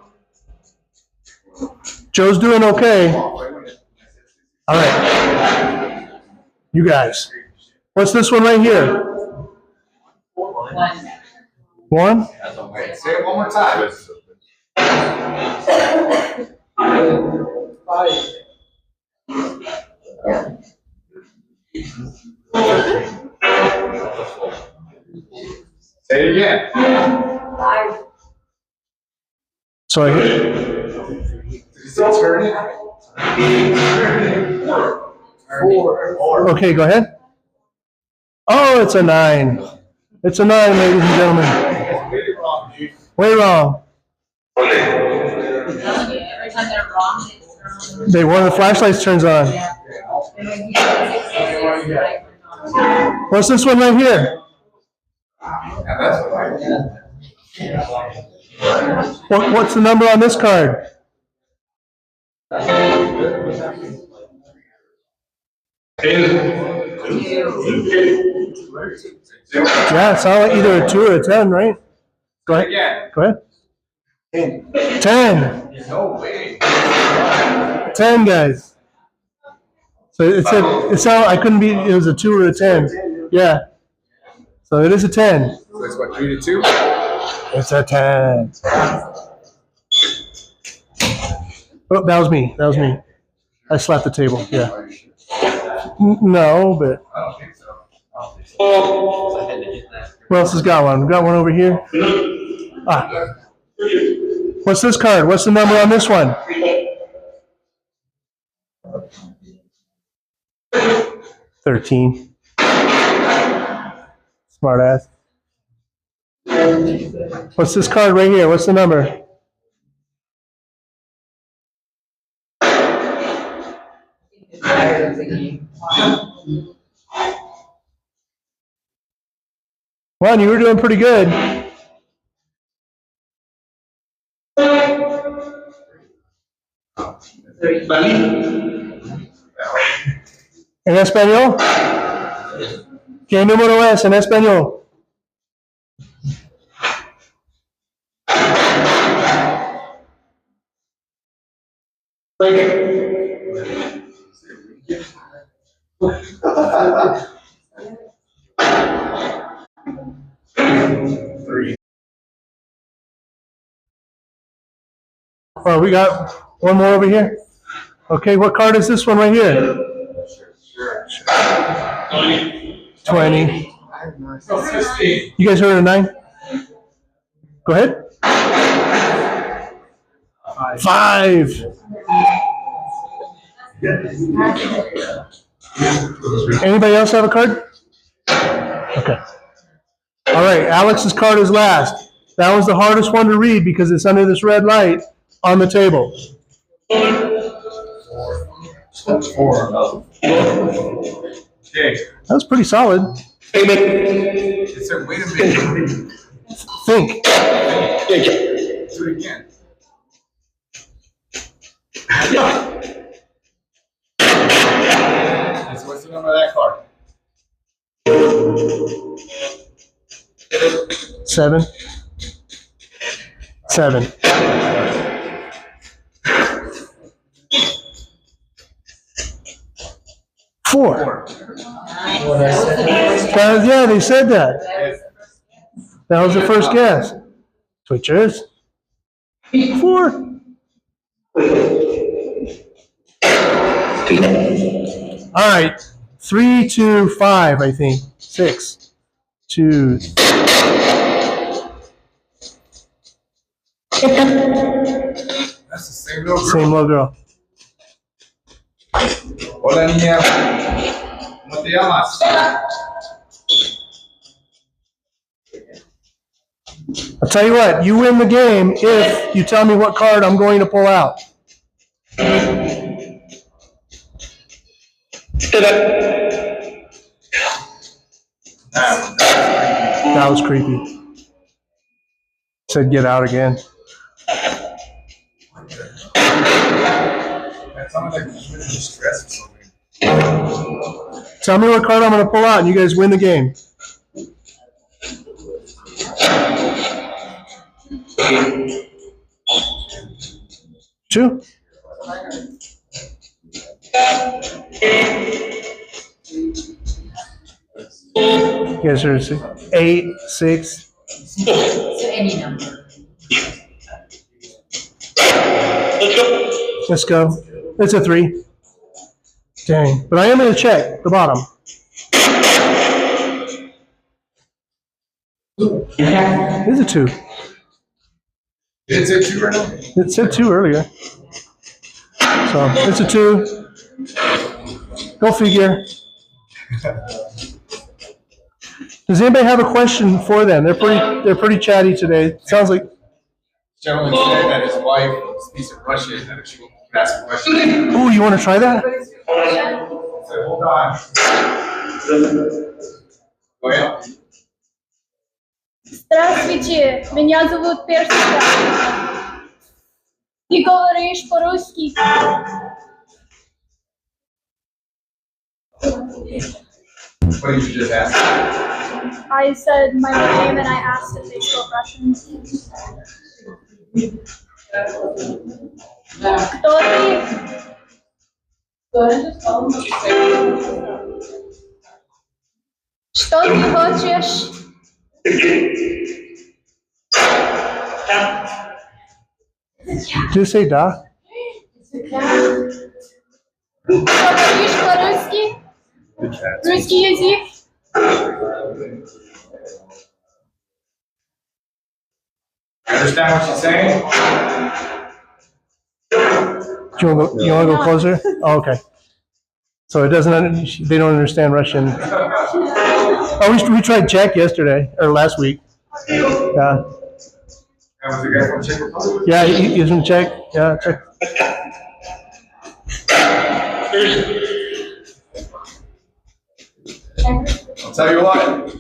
Joe's doing okay. All right. You guys. What's this one right here? 1? Say it one more time. Say it again. So I hit. Still turning. 4. Okay, go ahead. Oh, it's a 9. It's a 9, ladies and gentlemen. Way wrong. Every time they're wrong, One of the flashlights turns on. What's this one right here? And that's what What's the number on this card? Yeah, it sounds like either a 2 or a 10, right? Go ahead. again. Go ahead. 10. No way. 10, guys. So it sounded, I couldn't be, it was a 2 or a 10. Yeah. So it is a 10. So it's what, 3 to 2? It's a 10. Oh, that was me. That was me. I slapped the table. Yeah. No, but I don't think so. who else has got one? We got one over here. Ah. What's this card? What's the number on this one? 13. Smart ass. What's this card right here? What's the number? Well, you were doing pretty good. En español. ¿Qué número es en español? Oh, we got one more over here. Okay, what card is this one right here? 20. You guys heard a 9? Go ahead. 5. Anybody else have a card? Okay. All right, Alex's card is last. That was the hardest one to read because it's under this red light on the table. 4. Okay. That was pretty solid. It said, wait a minute. Think. Do it again. So what's the number of that card? 7. 7. Four. Yeah, they said that. That was the first guess. Switchers. 4. All right. 3 to 5, I think. 6. 2. That's the same little girl. Same little girl. Hola, niña. ¿Cómo te llamas? I'll tell you what, you win the game if you tell me what card I'm going to pull out. That was creepy. Said get out again. That sounded like he was really stressed or something. Tell me what card I'm going to pull out and you guys win the game. Two. You guys are 8, 6. Any number. Let's go. It's a 3. Dang. But I am going to check the bottom. It's a 2. Did it say 2 right now? It said 2 earlier. So it's a 2. Go figure. Does anybody have a question for them? They're pretty chatty today. Sounds like. Gentleman said that his wife speaks in Russian, that if she could ask a question. Ooh, you want to try that? I said, hold on. Go ahead. Здравствуйте, меня зовут Персика. Ты говоришь по-русски? What did you just ask? I said my name and I asked if they spoke Russian. Кто ты? Что ты хочешь? Did you say da? Говоришь по-русски? Русский язык? You understand what she's saying? You want to go closer? Oh, okay. So it doesn't. They don't understand Russian. Oh, we tried Czech yesterday or last week. Yeah. That was the guy from Czech Republic? Yeah, he's from Czech. Yeah, Czech. tell you what.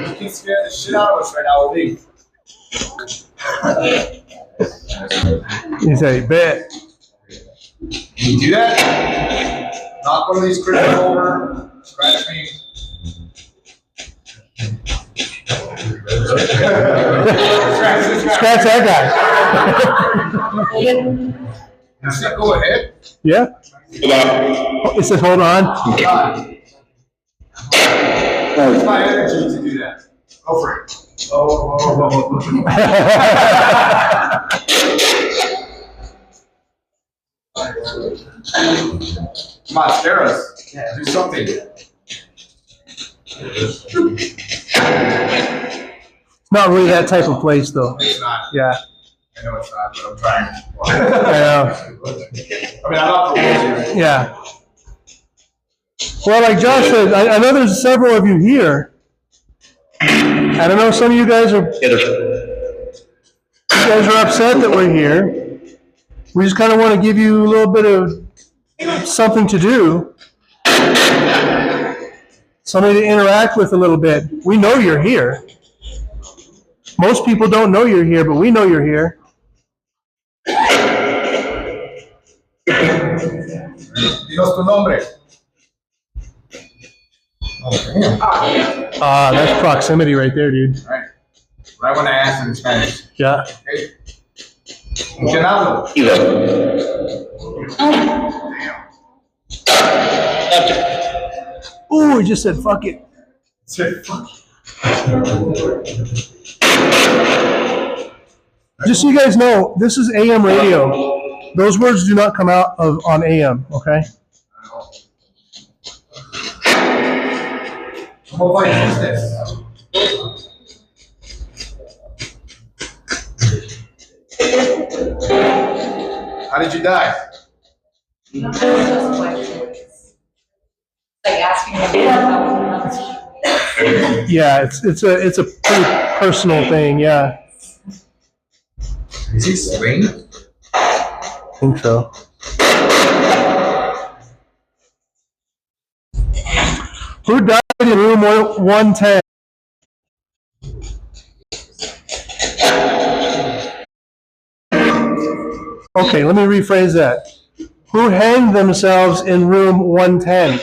You can scare the shit out of us right now with me. You say, bet. Can you do that? Knock one of these critters over, scratch me. Scratch that guy. You said go ahead. Yeah. It says hold on. It's my energy to do that. Go for it. Come on, scare us. Do something. It's not really that type of place, though. It's not. Yeah. I know it's not, but I'm trying. I know. I mean, I'm not proposing. Yeah. Well, like Josh said, I know there's several of you here. And I know some of you guys are upset that we're here. We just kind of want to give you a little bit of something to do. Somebody to interact with a little bit. We know you're here. Most people don't know you're here, but we know you're here. Dinos tu nombre. That's proximity right there, dude. Right. Right when I asked in Spanish. Yeah. Hey. ¿Quién hablo? Ooh, he just said fuck it. Say fuck. Just so you guys know, this is AM radio. Those words do not come out on AM, okay? ¿Cómo fue this? How did you die? Like asking them. Yeah, it's a pretty personal thing, yeah. Is he swinging? I think so. Who died in room 110? Okay, let me rephrase that. Who hanged themselves in room 110?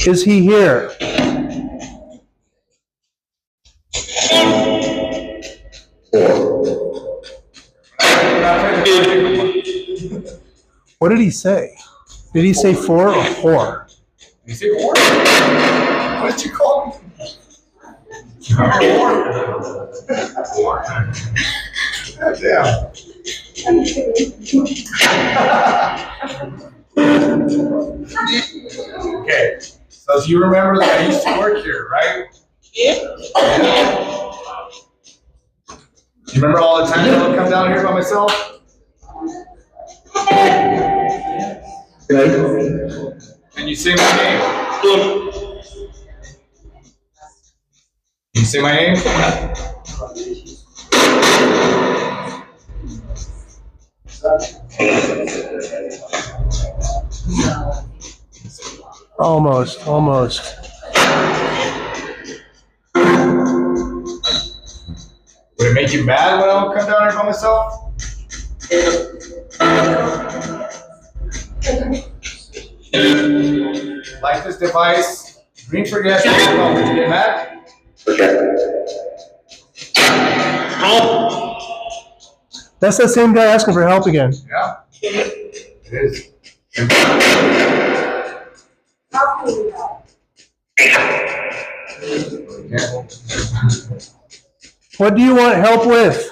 Is he here? What did he say? Did he say 4 or 4? Did you say whore? What did you call me? Whore. Damn. Okay, so do you remember that I used to work here, right? Yeah. Do you remember all the times I would come down here by myself? And you say my name. You say my name? Almost. Would it make you mad when I would come down here by myself? Like this device, green for yes, no, would you get mad? That's that same guy asking for help again. Yeah. It is. What do you want help with?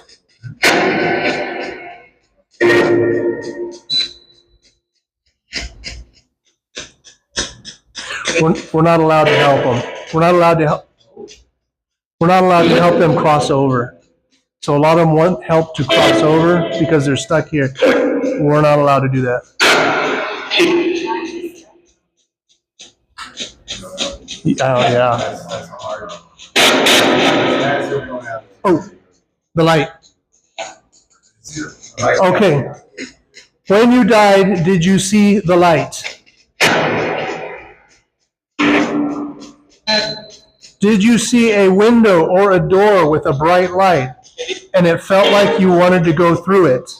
We're not allowed to help them. We're not allowed to help them cross over. So a lot of them want help to cross over because they're stuck here. We're not allowed to do that. Oh, yeah. That's hard. Oh, the light. Right. Okay. When you died, did you see the light? Did you see a window or a door with a bright light and it felt like you wanted to go through it?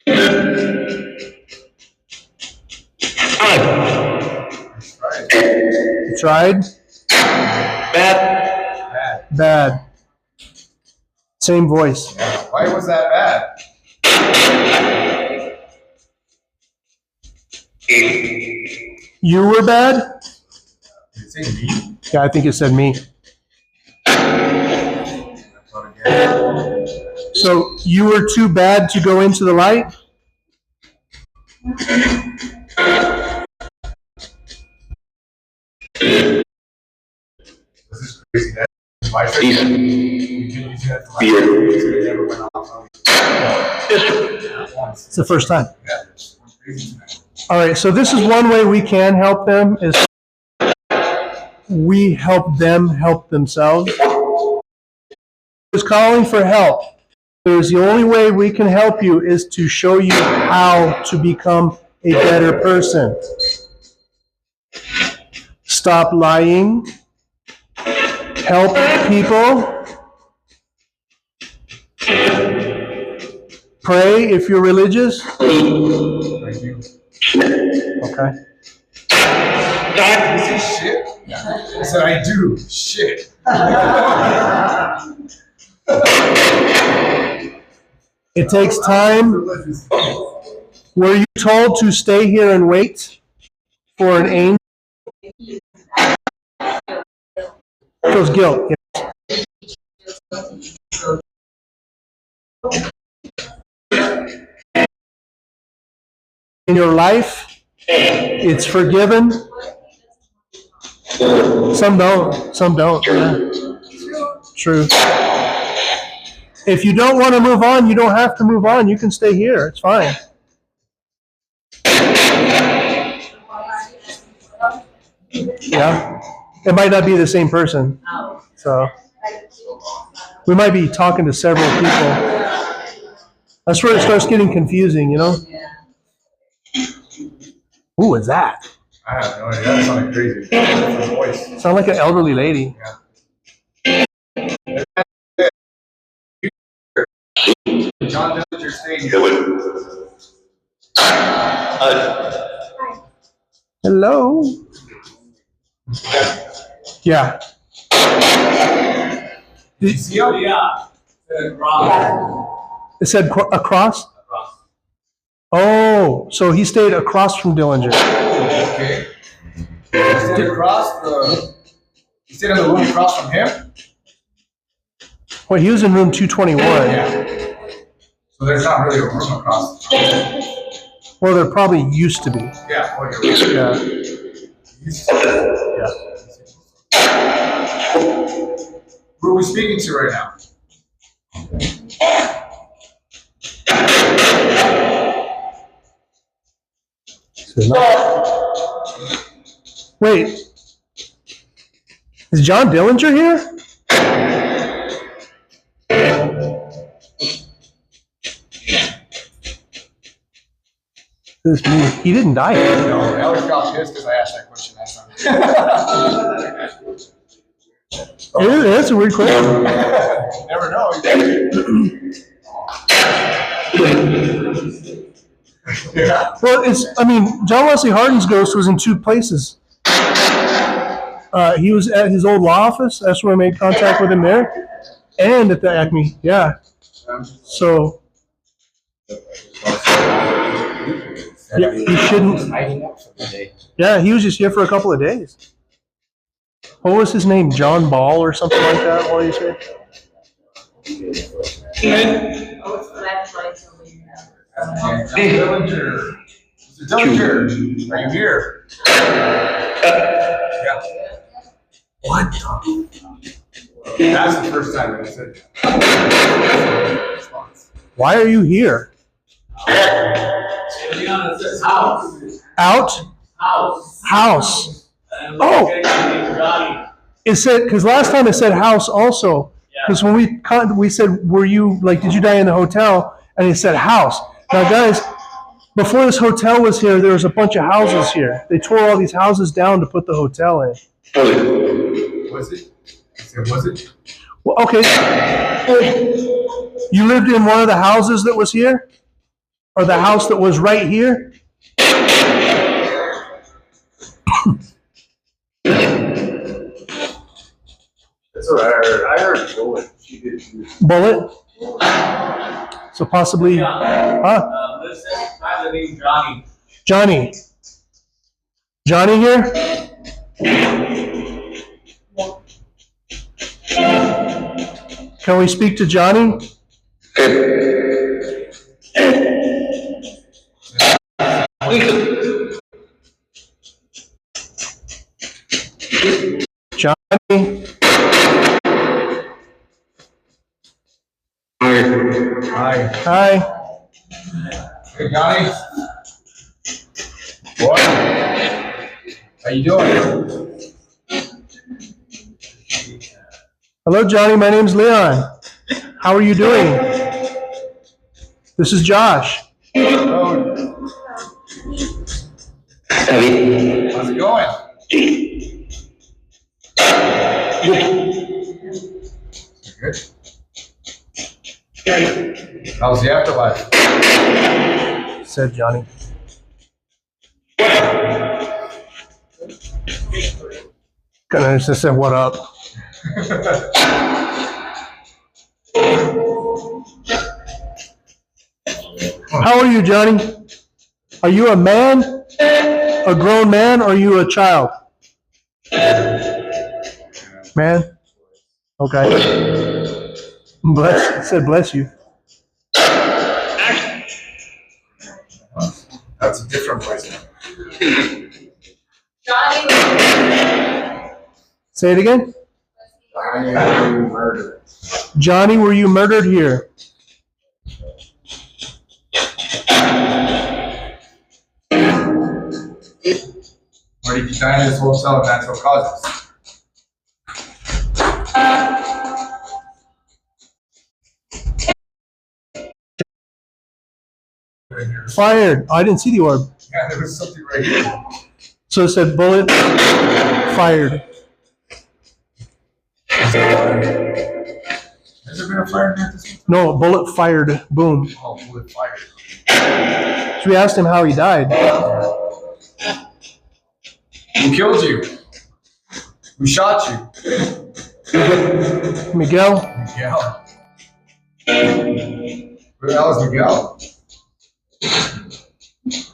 You tried? Bad. Bad. Same voice. Why was that bad? You were bad? Did it say me? Yeah, I think it said me. So you were too bad to go into the light? This is crazy. That's my face. We've been using that for it never went off on me. It's the first time. Yeah, it's crazy tonight. All right, so this is one way we can help them is we help them help themselves. Is calling for help. There's the only way we can help you is to show you how to become a better person. Stop lying. Help people. Pray if you're religious. Thank you. Okay. This is shit. I said I do shit. It takes time. Were you told to stay here and wait for an angel? Feels guilt. In your life, it's forgiven. Some don't. Some don't. Yeah. True. If you don't want to move on, you don't have to move on. You can stay here. It's fine. Yeah. It might not be the same person. So we might be talking to several people. That's where it starts getting confusing, you know? Who was that? I have no idea. That sounded crazy. That's my voice. Sound like an elderly lady. John Dillinger stayed here. Hello? Yeah. Did you see him? Yeah. It said across? Oh, so he stayed across from Dillinger. Okay. You stayed across the. You stayed in the room across from him? Well, he was in room 221. Yeah. So there's not really a room across. Well, there probably used to be. Yeah. Oh, you're right. Yeah. Yeah. Who are we speaking to right now? Wait. Is John Dillinger here? This me. He didn't die yet. No, Alex got pissed because I asked that question last time. That's a weird question. Never know. Yeah. Well, John Wesley Hardin's ghost was in two places. He was at his old law office. That's where I made contact with him there. And at the Acme. Yeah. So. Yeah, he shouldn't. Yeah, he was just here for a couple of days. What was his name? John Ball or something like that? What do you say? Dillinger. Mr. Dillinger, are you here? Yeah. What? That's the first time that I said that. Why are you here? House. Out? House. House. Oh. It said, because last time it said house also. Because when we said, were you, like, did you die in the hotel? And it said house. Now, guys, before this hotel was here, there was a bunch of houses here. They tore all these houses down to put the hotel in. Was it? I said, was it? Well, okay. You lived in one of the houses that was here? Or the house that was right here? That's what I heard Bullet. She did. Bullet? So possibly, huh? This guy named Johnny. Johnny. Johnny here? Can we speak to Johnny? Johnny? Hi. Hi. Hey, Johnny. What? How you doing? Hello, Johnny. My name's Leon. How are you doing? This is Josh. Oh. How's it going? Good. How's the afterlife? Said Johnny. Couldn't just say what up. How are you, Johnny? Are you a man? A grown man, or are you a child? Man? Okay. Bless, said bless you. That's a different place now. Johnny. Say it again. Murder. Johnny, were you murdered here? Or did you die in this hotel of natural causes? Fired. I didn't see the orb. Yeah, there was something right here. So it said bullet fired. Has there been a fire in this one? No, bullet fired. Boom. Oh, bullet fired. So we asked him how he died. Who killed you? Who shot you? Miguel? Miguel. Who the hell is Miguel?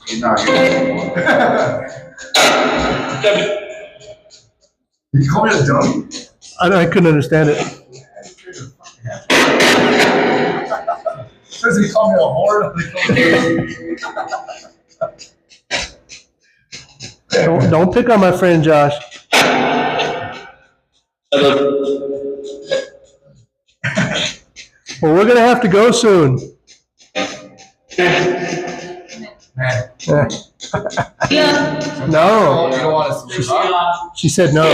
He's not here. You call me a dummy? I couldn't understand it. Does he call me a whore? Don't pick on my friend Josh. Well, we're gonna have to go soon. Man. No, You don't want to see her? she said no.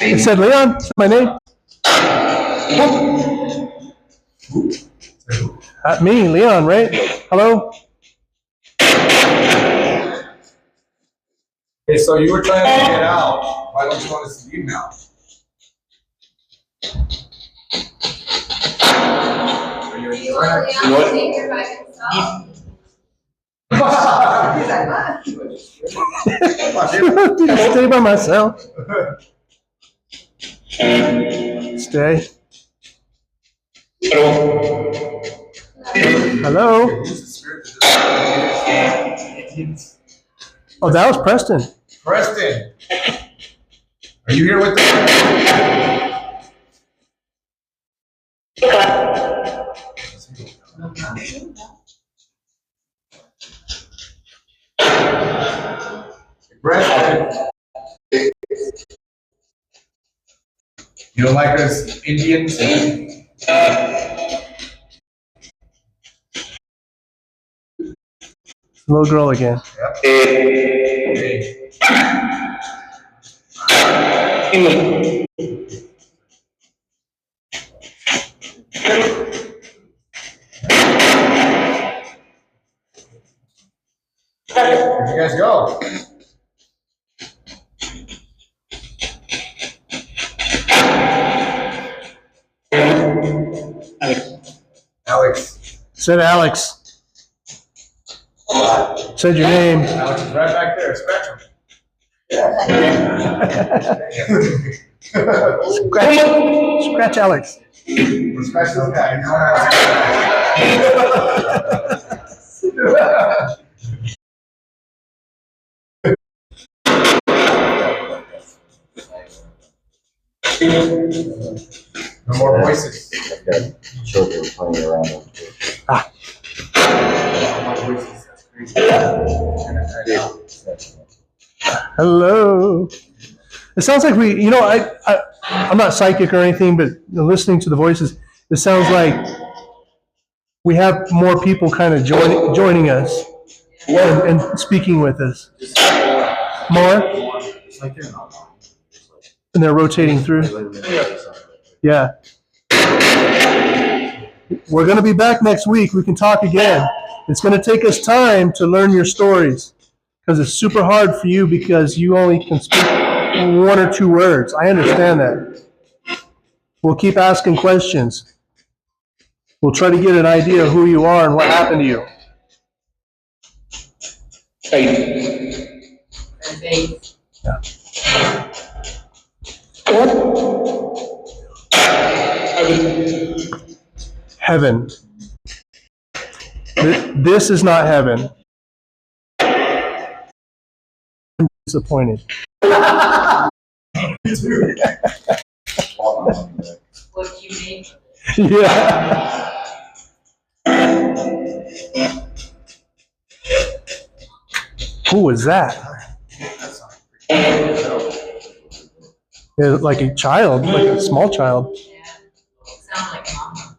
It said Leon. Said my name. Me, Leon, right? Hello. Hey, so you were trying to get out. Why don't you want us to leave now? Are you enjoying it? Stay by myself. Stay. Hello. Oh, that was Preston. Preston, are you here with the? Preston, you don't like us Indians? Little girl again. Yep. Hey. Where'd you guys go? Said Alex. Said your name. Alex is right back there. Scratch him. Scratch Alex. Scratch this guy. No more voices. I've got children playing around them too. No more voices. That's crazy. Hello. It sounds like I'm not psychic or anything, but listening to the voices, it sounds like we have more people kind of joining us and speaking with us. More? And they're rotating through? Yeah. We're going to be back next week. We can talk again. It's going to take us time to learn your stories because it's super hard for you because you only can speak one or two words. I understand that. We'll keep asking questions. We'll try to get an idea of who you are and what happened to you. Yeah. Heaven. This is not heaven. I'm disappointed. What you mean? Yeah. Who was that? Yeah, like a child, like a small child. Yeah. Sound like mama.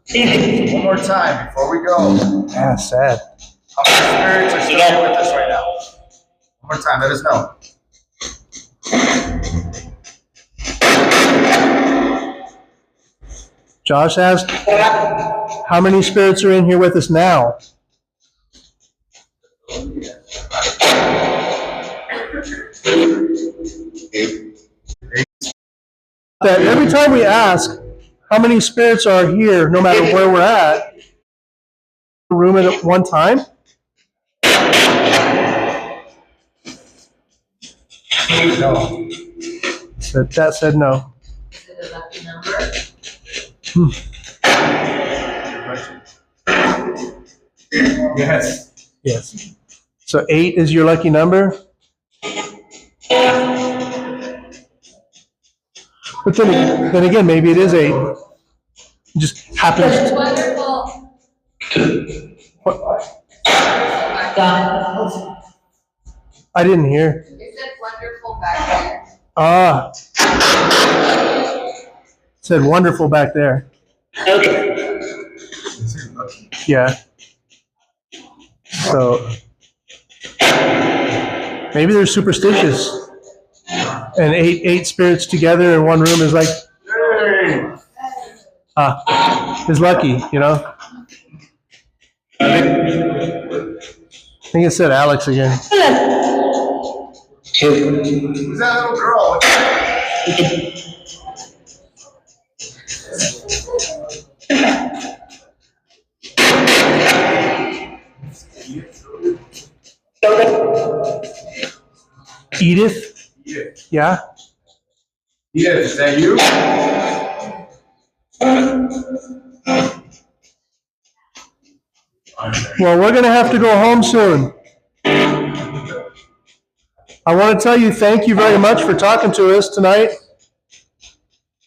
One more time before we go. Yeah, sad. How many spirits are still here with us right now? One more time, let us know. Josh asked, how many spirits are in here with us now? That every time we ask how many spirits are here, no matter where we're at, the room at one time? No. That said no. Is it a lucky number? Yes. Yes. So 8 is your lucky number? But then again, maybe it is 8. It just happens. It's wonderful. What? I didn't hear. It said wonderful back there. Ah. It said wonderful back there. Yeah. So maybe they're superstitious. And eight spirits together in one room is like is lucky, you know? I think it said Alex again. Who's that little girl? Edith? Yeah? Edith, is that you? Well, we're going to have to go home soon. I want to tell you thank you very much for talking to us tonight.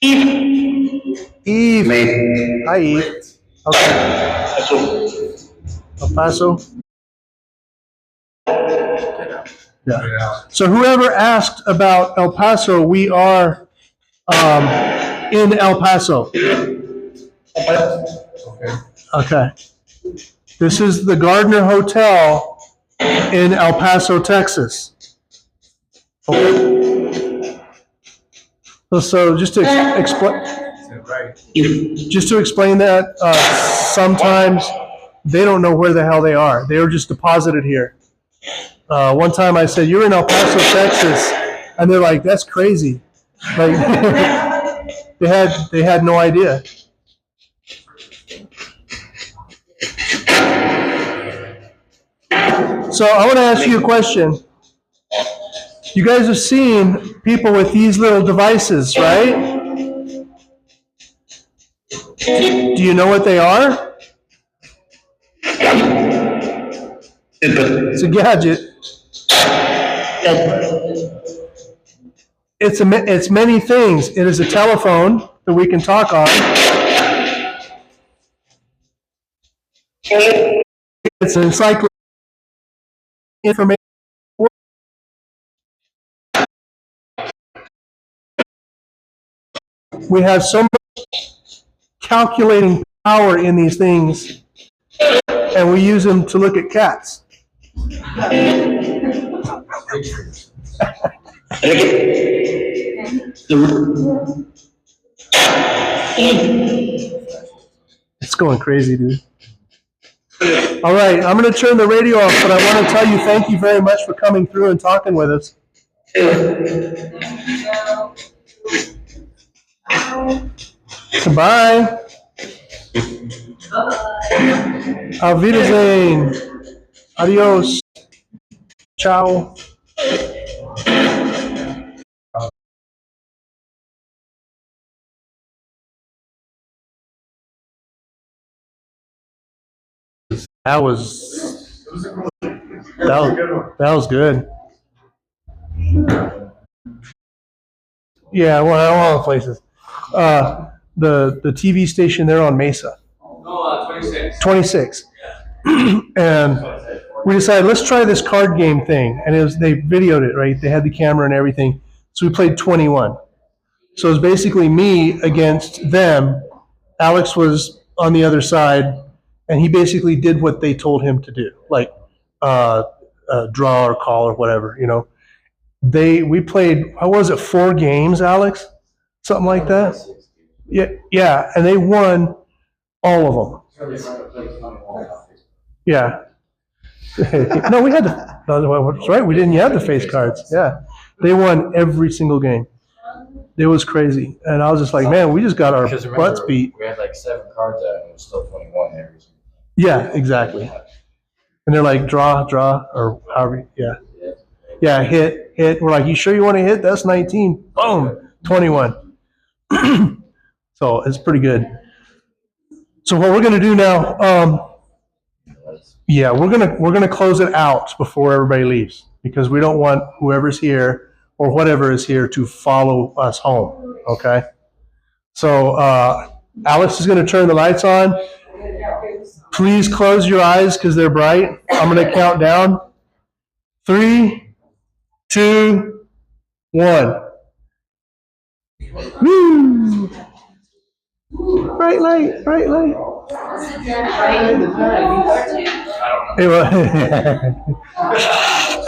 Eve. Hi, Eve. Okay. El Paso. Yeah. So whoever asked about El Paso, we are in El Paso. Okay. This is the Gardner Hotel in El Paso, Texas. Okay. So just to explain that, sometimes they don't know where the hell they are. They were just deposited here. One time I said, "You're in El Paso, Texas," and they're like, "That's crazy." Like they had no idea. So I want to ask you a question. You guys have seen people with these little devices, right? Do you know what they are? It's a gadget. It's many things. It is a telephone that we can talk on. It's an encyclopedia information. We have so much calculating power in these things, and we use them to look at cats. It's going crazy, dude. All right, I'm going to turn the radio off, but I want to tell you thank you very much for coming through and talking with us. Goodbye. Auf Wiedersehen. Adios. Ciao. That was good. Yeah, well, all the places. The TV station there on Mesa. 26. And we decided, let's try this card game thing. And they videoed it, right? They had the camera and everything. So we played 21. So it was basically me against them. Alex was on the other side, and he basically did what they told him to do, like draw or call or whatever, you know. We played, what was it, 4 games, Alex? Something like that? Yeah, and they won all of them. Yeah. No, we had that's right, we didn't have the face cards. Yeah. They won every single game. It was crazy. And I was just like, man, we just got our butts beat. We had like 7 cards out and it was still 21 every single. Yeah, exactly. And they're like, draw, or however, yeah. Yeah, hit. We're like, you sure you want to hit? That's 19. Boom, 21. So it's pretty good. So what we're gonna do now, we're gonna close it out before everybody leaves, because we don't want whoever's here or whatever is here to follow us home. Okay. So Alex is gonna turn the lights on. Please close your eyes because they're bright. I'm gonna count down. 3, 2, 1. Woo! Bright light.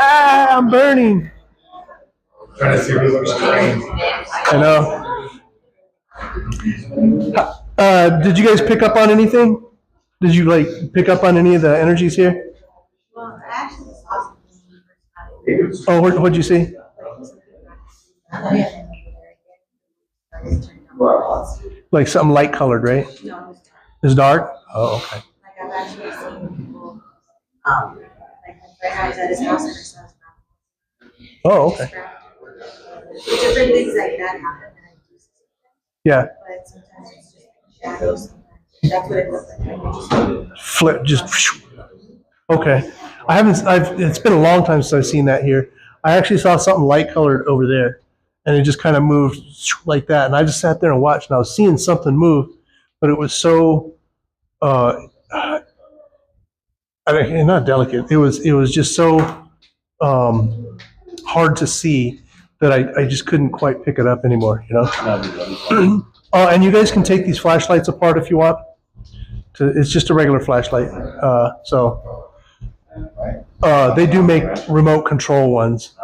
I'm burning. Trying to see what looks strange. I know. Did you guys pick up on anything? Did you pick up on any of the energies here? Well, I actually saw something. Oh, what'd you see? Like something light colored, right? No, It's dark? Oh, okay. like I've actually seen people, like my friend was at his house and her son's Oh, okay. different things like that happen and I do see them. Yeah. But sometimes it's just shadows. That's what it looks like. Flip, just. Okay. It's been a long time since I've seen that here. I actually saw something light colored over there, and it just kind of moved like that. And I just sat there and watched, and I was seeing something move, but it was so, not delicate. It was just so hard to see that I just couldn't quite pick it up anymore, you know? And you guys can take these flashlights apart if you want. It's just a regular flashlight. They do make remote control ones.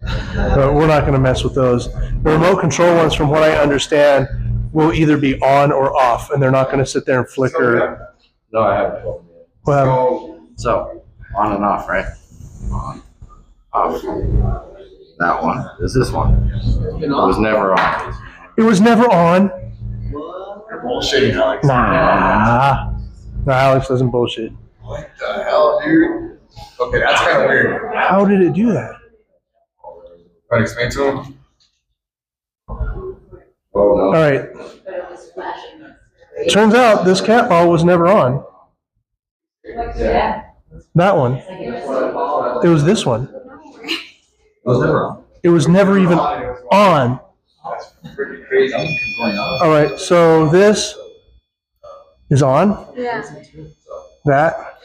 But we're not going to mess with those. The remote control ones, from what I understand, will either be on or off, and they're not going to sit there and flicker. No, I haven't. Well, So, on and off, right? On, off. That one. Is this one? It was never on. it was never on. You're bullshitting, Alex. Nah. No, Alex doesn't bullshit. What the hell, dude? Okay, that's kind of weird. How did it do that? Try to explain to him. All right. Turns out this cat ball was never on. That one. It was this one. It was never even on. Pretty crazy. All right, so this is on. Yeah. That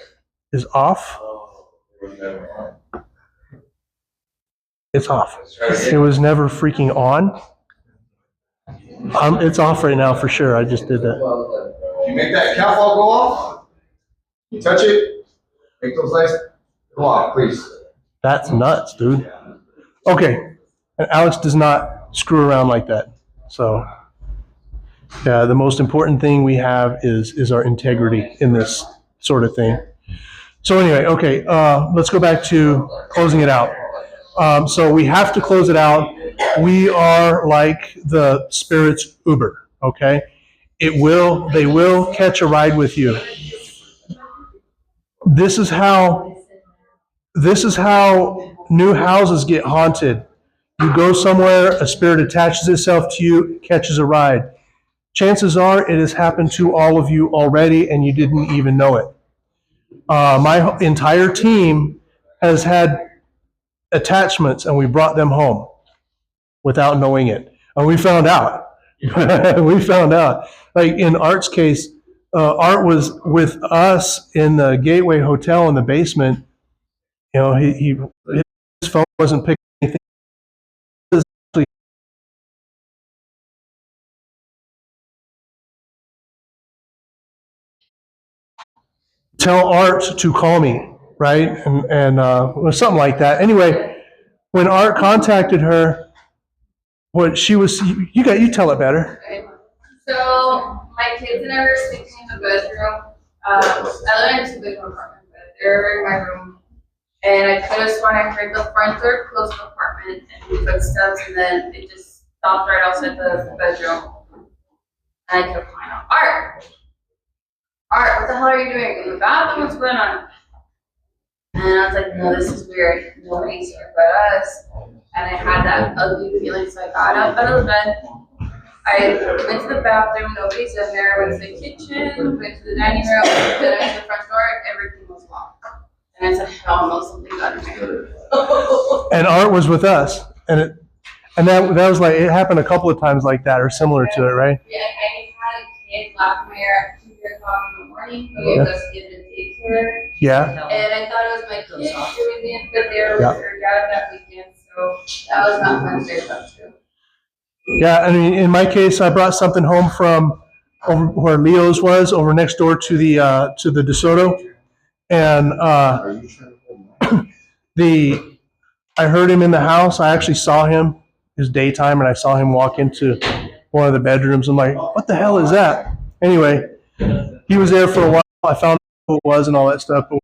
is off. It's off. It was never freaking on. It's off right now for sure. I just did that. You make that cat ball go off. You touch it. Make those lights go off, please. That's nuts, dude. Okay, and Alex does not screw around like that. So, yeah, the most important thing we have is our integrity in this sort of thing. So anyway, okay, let's go back to closing it out. So we have to close it out. We are like the Spirit's Uber, okay? They will catch a ride with you. This is how new houses get haunted. You go somewhere, a spirit attaches itself to you, catches a ride. Chances are it has happened to all of you already and you didn't even know it. My entire team has had attachments and we brought them home without knowing it. And we found out. We found out. Like in Art's case, Art was with us in the Gateway Hotel in the basement. You know, his phone wasn't picking anything. Tell Art to call me, right? And something like that. Anyway, when Art contacted her, what she was, you tell it better. Okay. So my kids and I were sleeping in the bedroom. I live in a two-bedroom apartment, but they were in my room. And I could have sworn I heard the front door close the apartment and footsteps, and then it just stopped right outside the bedroom. And I kept calling out, Art, what the hell are you doing in the bathroom? What's going on? And I was like, no, this is weird. Nobody's here but us. And I had that ugly feeling, so I got up out of the bed. I went to the bathroom, nobody's in there. Went to the kitchen, went to the dining room, then I went to the front door, everything was locked. And I said, hell no, something got in my room. And Art was with us, and that was like, it happened a couple of times like that or similar to it, right? Yeah, I had a kid laugh in my ear at 2 o'clock in the morning who gave us kid to daycare. Yeah. And I thought it was my kid doing it, but they were with her dad that weekend, so that was not fun to say about too. Yeah, I mean, in my case, I brought something home from over where Leo's was, over next door to the DeSoto, and I heard him in the house. I actually saw him. It was daytime, and I saw him walk into one of the bedrooms. I'm like, what the hell is that? Anyway, he was there for a while. I found out who it was and all that stuff. But what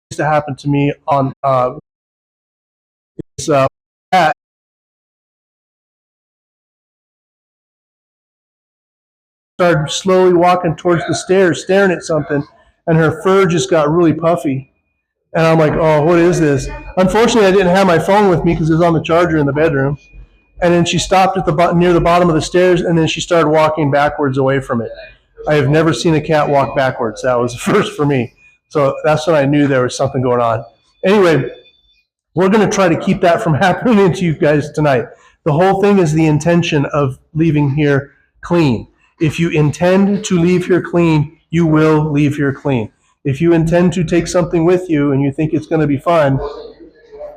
used to happen to me on cat. Started slowly walking towards the stairs, staring at something, and her fur just got really puffy. And I'm like, oh, what is this? Unfortunately, I didn't have my phone with me because it was on the charger in the bedroom. And then she stopped at near the bottom of the stairs, and then she started walking backwards away from it. I have never seen a cat walk backwards. That was the first for me. So that's when I knew there was something going on. Anyway, we're going to try to keep that from happening to you guys tonight. The whole thing is the intention of leaving here clean. If you intend to leave here clean, you will leave here clean. If you intend to take something with you and you think it's going to be fun,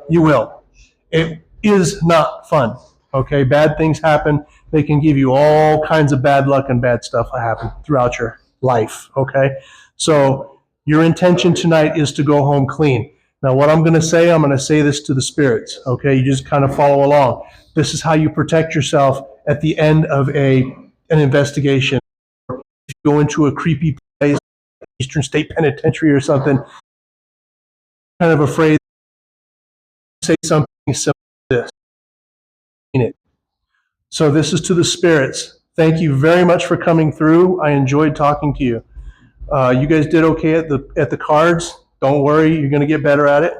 you will. It is not fun, okay? Bad things happen. They can give you all kinds of bad luck and bad stuff that happen throughout your life, okay? So your intention tonight is to go home clean. Now, what I'm going to say this to the spirits, okay? You just kind of follow along. This is how you protect yourself at the end of an investigation. If you go into a creepy place, Eastern State Penitentiary or something, kind of afraid to say something similar to this. So this is to the spirits. Thank you very much for coming through. I enjoyed talking to you. You guys did okay at the cards. Don't worry, you're going to get better at it.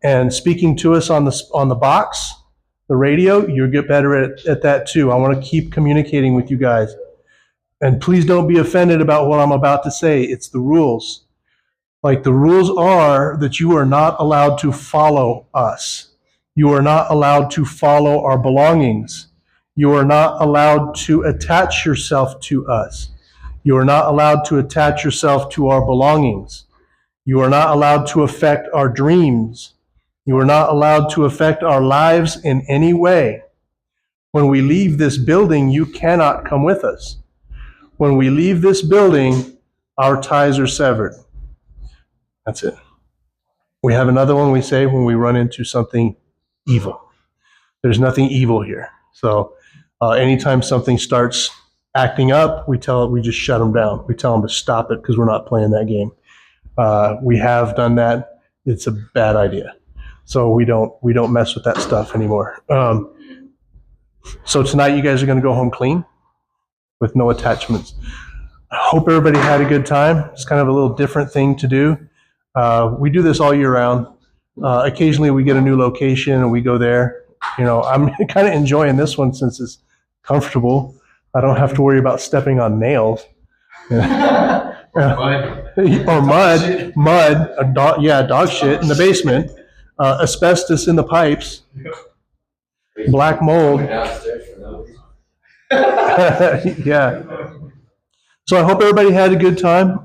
And speaking to us on the box, the radio, you'll get better at that too. I want to keep communicating with you guys. And please don't be offended about what I'm about to say. It's the rules. Like, the rules are that you are not allowed to follow us. You are not allowed to follow our belongings. You are not allowed to attach yourself to us. You are not allowed to attach yourself to our belongings. You are not allowed to affect our dreams. You are not allowed to affect our lives in any way. When we leave this building, you cannot come with us. When we leave this building, our ties are severed. That's it. We have another one we say when we run into something evil. There's nothing evil here. So anytime something starts acting up, we just shut them down. We tell them to stop it because we're not playing that game. We have done that. It's a bad idea. So we don't mess with that stuff anymore. So tonight you guys are going to go home clean with no attachments. I hope everybody had a good time. It's kind of a little different thing to do. We do this all year round. Occasionally we get a new location and we go there. You know, I'm kind of enjoying this one since it's comfortable. I don't have to worry about stepping on nails. Or mud, dog shit in the basement, asbestos in the pipes, black mold. Yeah. So I hope everybody had a good time.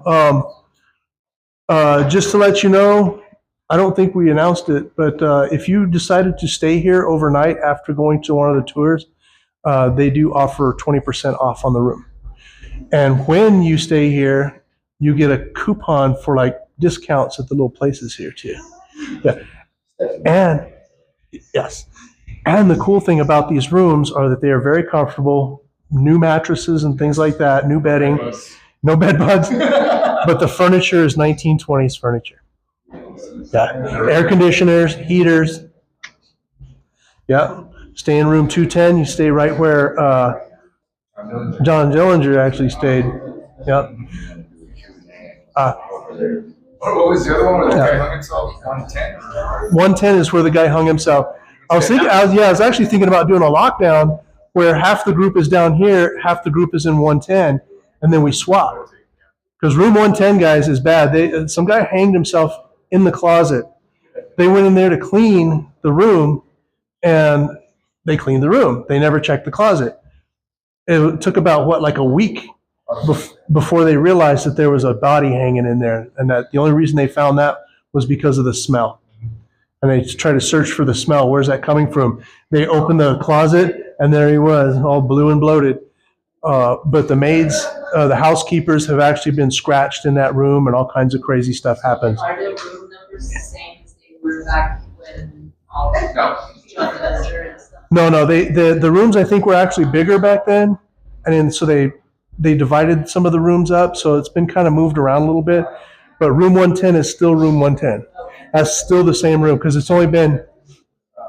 Just to let you know, I don't think we announced it, but if you decided to stay here overnight after going to one of the tours, they do offer 20% off on the room. And when you stay here, you get a coupon for like discounts at the little places here too. Yeah. And yes. And the cool thing about these rooms are that they are very comfortable, new mattresses and things like that, new bedding, no bed bugs, but the furniture is 1920s furniture. Yeah. Air conditioners, heaters. Yeah. Stay in room 210. You stay right where John Dillinger actually stayed. Yep. What was the other one where the guy hung himself? 110? 110 is where the guy hung himself. I was actually thinking about doing a lockdown where half the group is down here, half the group is in 110, and then we swap. Because room 110, guys, is bad. Some guy hanged himself in the closet. They went in there to clean the room, and they cleaned the room. They never checked the closet. It took about, like a week before they realized that there was a body hanging in there, and that the only reason they found that was because of the smell. And they tried to search for the smell. Where's that coming from? They opened the closet, and there he was, all blue and bloated. But the maids, the housekeepers have actually been scratched in that room, and all kinds of crazy stuff happens. Are the room numbers the same as they were back when all John Lester and stuff? No. The rooms I think were actually bigger back then, and then so they divided some of the rooms up, so it's been kind of moved around a little bit. But room 110 is still room 110. That's still the same room because it's only been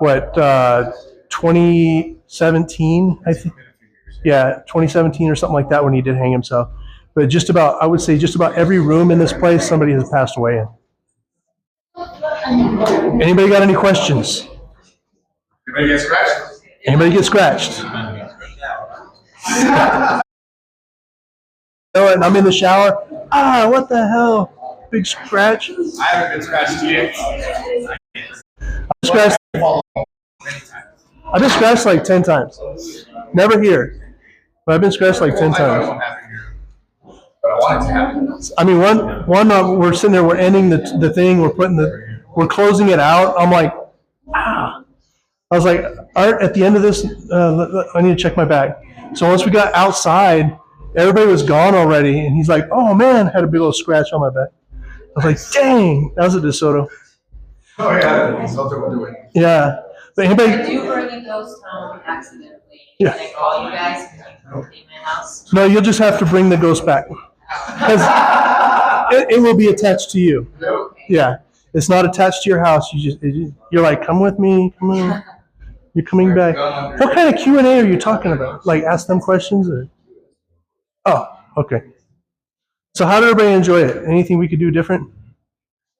2017, I think. Yeah, 2017 or something like that when he did hang himself. But I would say just about every room in this place, somebody has passed away in. Anybody got any questions? Anybody get scratched? Anybody get scratched? And I'm in the shower. What the hell? Big scratch. I haven't been scratched yet. I've been scratched like 10 times. Never here, but I've been scratched like 10 times. But I want it to happen. I mean, one we're sitting there, we're ending the thing, we're closing it out. I'm like, I was like, Art, at the end of this, I need to check my bag. So once we got outside, everybody was gone already, and he's like, oh man, had a big old scratch on my back. I was like, dang, that was a DeSoto. Oh yeah, something we'll do it. Yeah. But If I do bring a ghost home accidentally, Yeah. can I call you guys and you can clean my house? No, you'll just have to bring the ghost back. Because it will be attached to you. Yeah. It's not attached to your house. You're like, come with me. Come on. You're coming back. What kind of Q&A are you talking about? Like, ask them questions? Or? Oh, okay. So how did everybody enjoy it? Anything we could do different?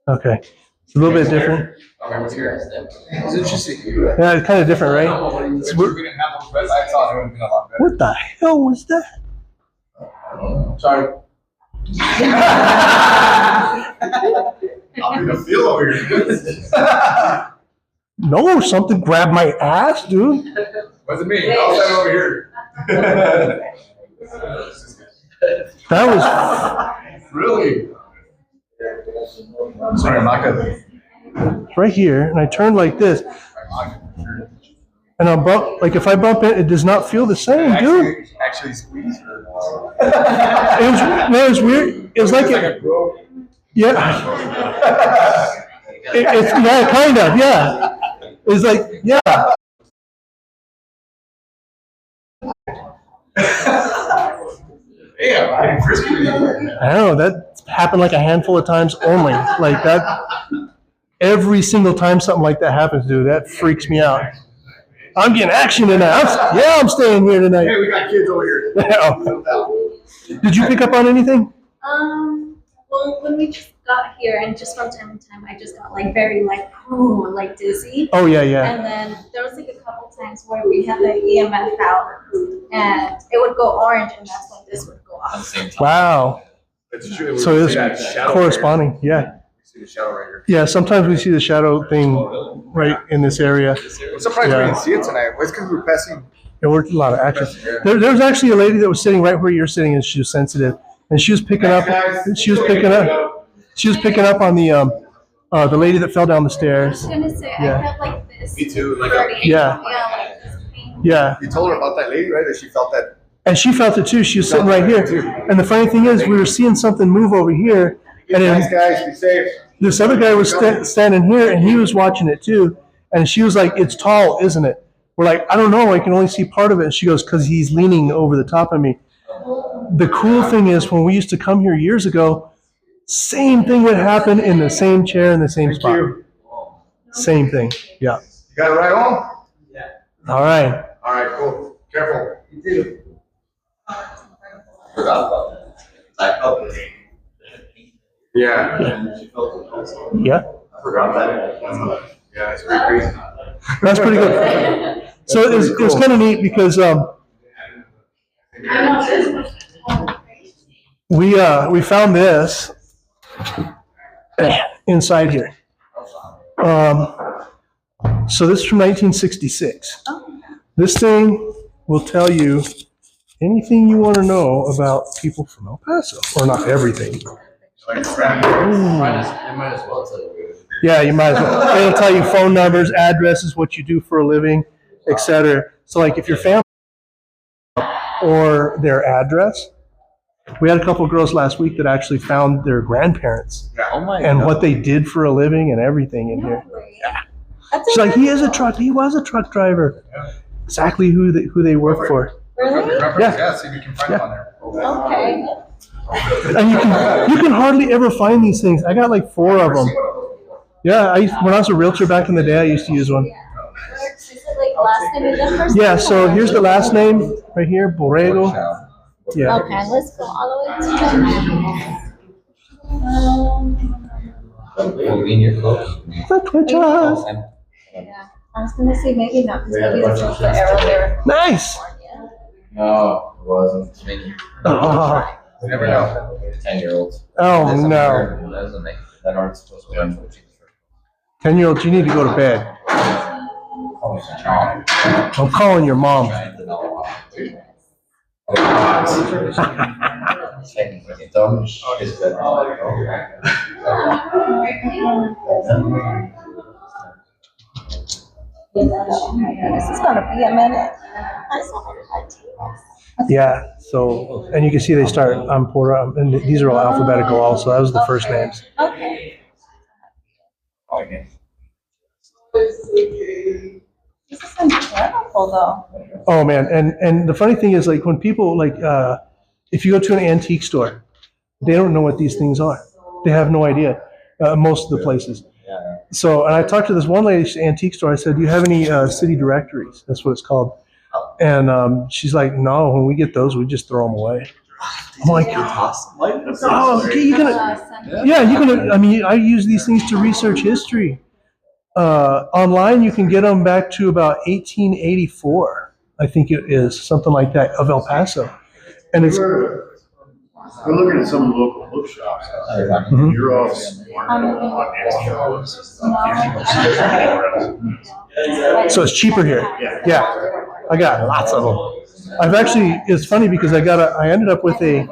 Okay. It's a little bit different. It's interesting. Yeah, it's kind of different, right? If we didn't have those red lights on, it would have been a lot better. What the hell was that? Sorry. I'm gonna feel over here. No, something grabbed my ass, dude. Wasn't me. I was over here. That was Really? Sorry, I'm not gonna. right here, and I turned like this, and I bump. Like if I bump it, it does not feel the same, dude. Actually squeeze her. It was weird. It was like it. Yeah. It's yeah, kind of yeah. It's like yeah. Yeah, I'm frisky. I don't know. That happened like a handful of times only. Like that. Every single time something like that happens, dude, that freaks me out. I'm getting action tonight. I'm staying here tonight. Hey, we got kids over here. Did you pick up on anything? Well, when we just got here, and just from time to time, I just got like very like, ooh, like dizzy. Oh yeah, yeah. And then there was like a couple times where we had the EMF out, and it would go orange, and that's when this would go off. Wow. That's true. So it's corresponding. Yeah. See the shadow right here. Yeah. Sometimes we see the shadow thing right in this area. I'm surprised we didn't see it tonight. It's because we were passing. There were a lot of action. There was actually a lady that was sitting right where you're sitting, and she was sensitive, and she was picking up. She was picking up on the lady that fell down the I was stairs. gonna say, Yeah. I felt like this. Me too. Like Yeah. Like this pain. Yeah. you told her about that lady, right? That she felt that. And she felt it too. She was sitting right here. And the funny thing is, we were seeing something move over here, and Nice then guys, be safe. this other guy was standing here, and he was watching it too. And she was like, "It's tall, isn't it?" We're like, "I don't know. I can only see part of it." And she goes, "Because he's leaning over the top of me." The cool thing is, when we used to come here years ago, same thing would happen in the same chair in the same Thank spot. you. Same thing. Yeah. You got it right home? All right. All right, cool. Careful. Yeah. Yeah. Forgot that. Yeah, it's pretty crazy. That's pretty good. So it's kind of neat because we found this inside here. So this is from 1966. This thing will tell you anything you want to know about people from El Paso, or not everything. Might as well tell you. Yeah, you might as well. It'll tell you phone numbers, addresses, what you do for a living, etc. So like if your family or their address. We had a couple of girls last week that actually found their grandparents Oh my and God. what they did for a living and everything in here. She's like, he was a truck driver. Exactly who they work for. Really? Yeah, see if you can find it on there. Okay. And you can hardly ever find these things. I got like 4 of them. Yeah, when I was a realtor back in the day, I used to use one. Is it like last name and then first Yeah, name, so or- here's the last name right here, Borrego. Yeah. Okay, let's go all the way to Convenient close. The Twitchers. yeah. I was gonna say maybe not, because maybe it's just the arrow there. Nice. No, it wasn't. Oh, You never know. 10-year-olds. oh no. That aren't supposed to be on 10-year-olds, you need to go to bed. I'm calling your mom. This is gonna be a minute. Yeah, so, and you can see they start on Pora, and these are all alphabetical also. That was the first names. Okay. This is incredible though. Oh man, and the funny thing is, like, when people like if you go to an antique store, they don't know what these things are. They have no idea. Most of the places. So, and I talked to this one lady at the antique store. I said, "Do you have any city directories?" That's what it's called. And she's like, "No. When we get those, we just throw them away." I'm like, oh, okay, you're gonna, yeah, you're gonna. I mean, I use these things to research history. Online, you can get them back to about 1884. I think it is something like that of El Paso, and it's. We're looking at some local bookshops. Mhm. You're all smart on extra books. So it's cheaper here. Yeah, I got lots of them. I've actually, it's funny because I ended up with a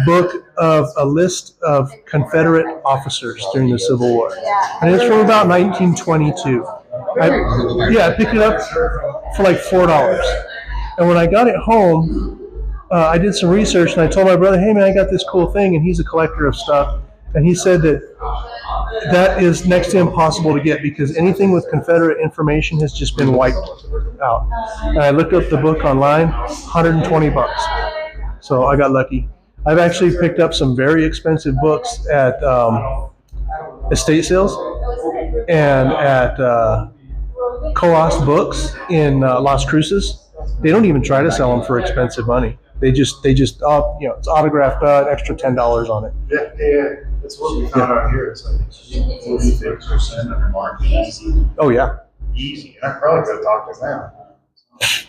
book of a list of Confederate officers during the Civil War. And it's from about 1922. I picked it up for like $4. And when I got it home, I did some research and I told my brother, hey man, I got this cool thing, and he's a collector of stuff. And he said that is next to impossible to get because anything with Confederate information has just been wiped out. And I looked up the book online, $120. So I got lucky. I've actually picked up some very expensive books at estate sales and at Coast Books in Las Cruces. They don't even try to sell them for expensive money. They just it's autographed, extra $10 on it. Yeah, that's what we found out here. It's like 46% of the market. Oh yeah, Easy. I probably could talk to them.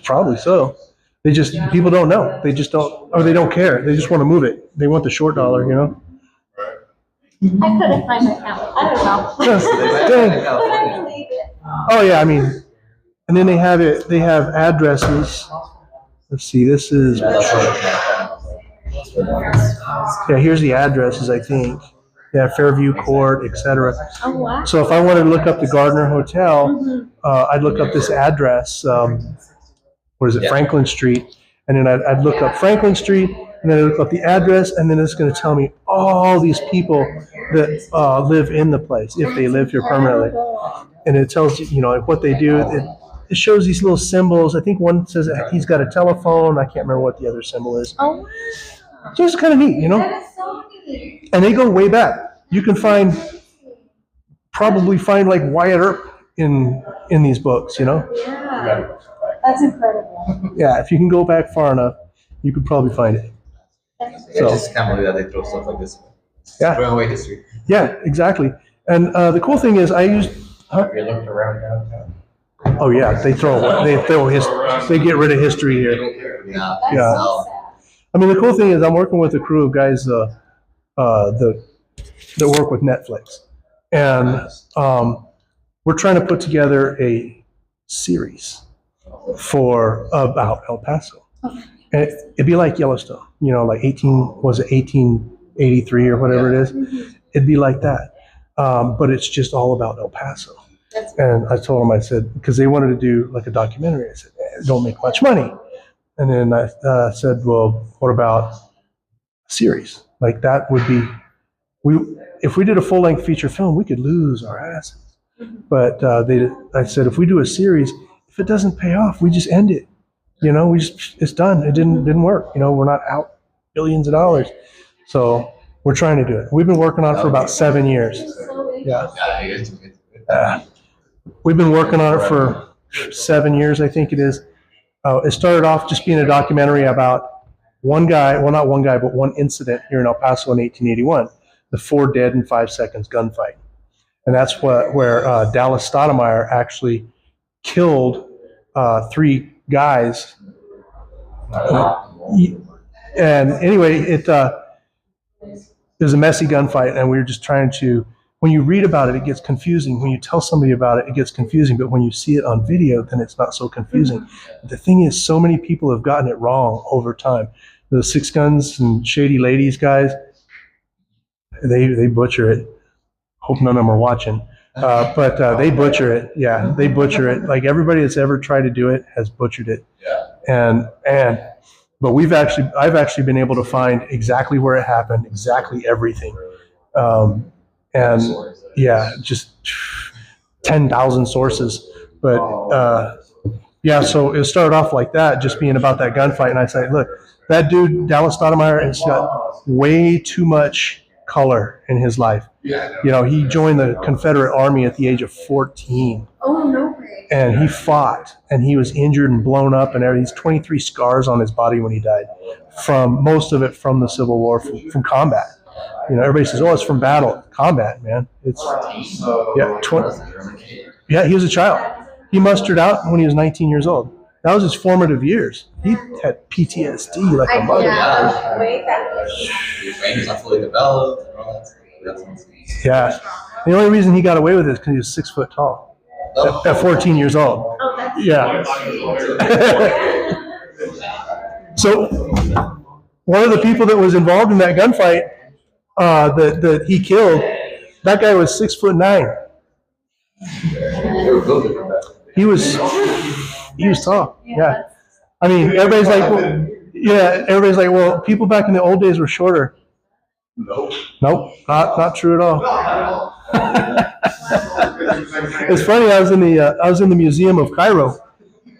probably so. People don't know. They just don't, or they don't care. They just want to move it. They want the short dollar, you know? I couldn't find my account. I don't know. Dang. But I believe it. Oh yeah, I mean, and then they have addresses. Let's see, this is, yeah, here's the addresses, I think. Yeah, Fairview Court, etc. Oh, wow. So if I wanted to look up the Gardner Hotel, I'd look up this address, what is it, Franklin Street, and then I'd look up Franklin Street, and then I'd look up the address, and then it's going to tell me all these people that live in the place, if they live here permanently. And it tells you, what they do. It shows these little symbols. I think one says he's got a telephone. I can't remember what the other symbol is. Oh, wow. So it's kind of neat, That is so neat. And they go way back. You can probably find like Wyatt Earp in these books, Yeah. That's incredible. Yeah, if you can go back far enough, you could probably find it. I just can't believe that they throw stuff like this. Yeah. Throwing away history. Yeah, exactly. And the cool thing is, Have you looked around downtown? oh yeah, they throw away. They get rid of history here. Yeah. That's Yeah. so sad. I mean, the cool thing is, I'm working with a crew of guys that work with Netflix, and we're trying to put together a series about El Paso, and it'd be like Yellowstone, like 1883 or whatever it is. It'd be like that, but it's just all about El Paso. And I told them, I said, because they wanted to do like a documentary. I said, it don't make much money. And then I said, well, what about a series? Like that would be, if we did a full length feature film, we could lose our asses. But I said, if we do a series, if it doesn't pay off, we just end it. It's done. It didn't work. We're not out billions of dollars. So we're trying to do it. We've been working on it for about 7 years. Yeah. We've been working on it for 7 years, I think it is. It started off just being a documentary about one guy, well, not one guy, but one incident here in El Paso in 1881, the 4 dead in 5 seconds gunfight. And that's where Dallas Stoudemire actually killed 3 guys. And anyway, it was a messy gunfight, and we were just trying to, when you read about it, it gets confusing. When you tell somebody about it, it gets confusing. But when you see it on video, then it's not so confusing. The thing is, so many people have gotten it wrong over time. The Six Guns and Shady Ladies guys, they butcher it. Hope none of them are watching. But they butcher it. Yeah, they butcher it. Like everybody that's ever tried to do it has butchered it. But I've actually been able to find exactly where it happened, exactly everything. And yeah, just 10,000 sources. But yeah, so it started off like that, just being about that gunfight. And I said, look, that dude, Dallas Stoudemire, has got way too much color in his life. He joined the Confederate Army at the age of 14. Oh, no way. And he fought, and he was injured and blown up, and he's 23 scars on his body when he died. from most of it from the Civil War, from combat. You know, everybody says, "Oh, it's from battle, combat, man." It's yeah, he was a child. He mustered out when he was 19 years old. That was his formative years. He had PTSD like a mother. Your brain is not fully developed. And all that stuff. That's insane. Yeah. The only reason he got away with it is because he was 6 foot tall at 14 years old. Yeah. So one of the people that was involved in that gunfight that he killed, that guy was 6'9". He was tall. Yeah. I mean, everybody's like, well, people back in the old days were shorter. Nope, not true at all. It's funny. I was in the Museum of Cairo,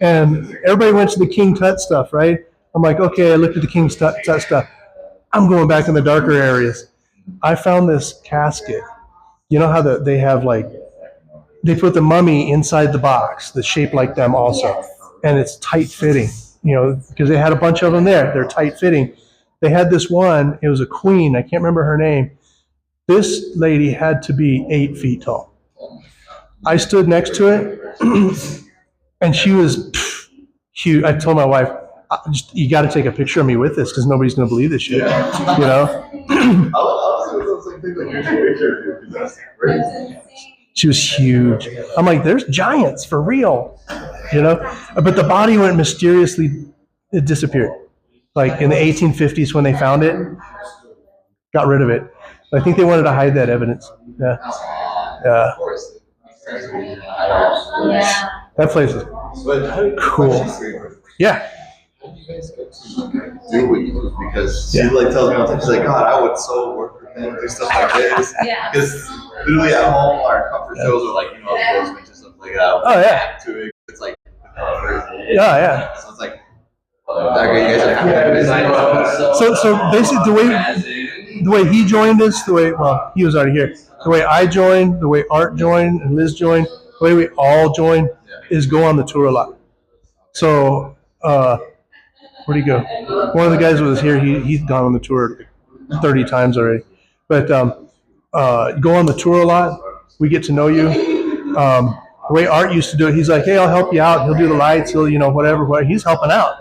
and everybody went to the King Tut stuff, right? I'm like, okay, I looked at the King Tut stuff. I'm going back in the darker areas. I found this casket. You know how they have they put the mummy inside the box that's shaped like them also, and it's tight fitting. You know, because they had a bunch of them there. They're tight fitting. They had this one. It was a queen. I can't remember her name. This lady had to be 8 feet tall. I stood next to it, and she was huge. I told my wife, you got to take a picture of me with this because nobody's going to believe this shit. You know? She was huge. I'm like, there's giants for real. You know? But the body went mysteriously, it disappeared. Like in the 1850s when they found it, got rid of it. I think they wanted to hide that evidence. Yeah. Yeah. That place is cool. Yeah. How do you guys get to do what you do? Because she tells me all the time, she's like, God, I would so work with them, do stuff like this. Because literally at home, our comfort shows are like, postmates and stuff like that. Oh yeah. It's like, yeah. So it's like, so basically the way he joined us, he was already here. The way I joined, the way Art joined and Liz joined, the way we all join is go on the tour a lot. So where'd he go? One of the guys who was here, he's gone on the tour 30 times already. But go on the tour a lot. We get to know you. The way Art used to do it, he's like, hey, I'll help you out. He'll do the lights. He'll, whatever. He's helping out.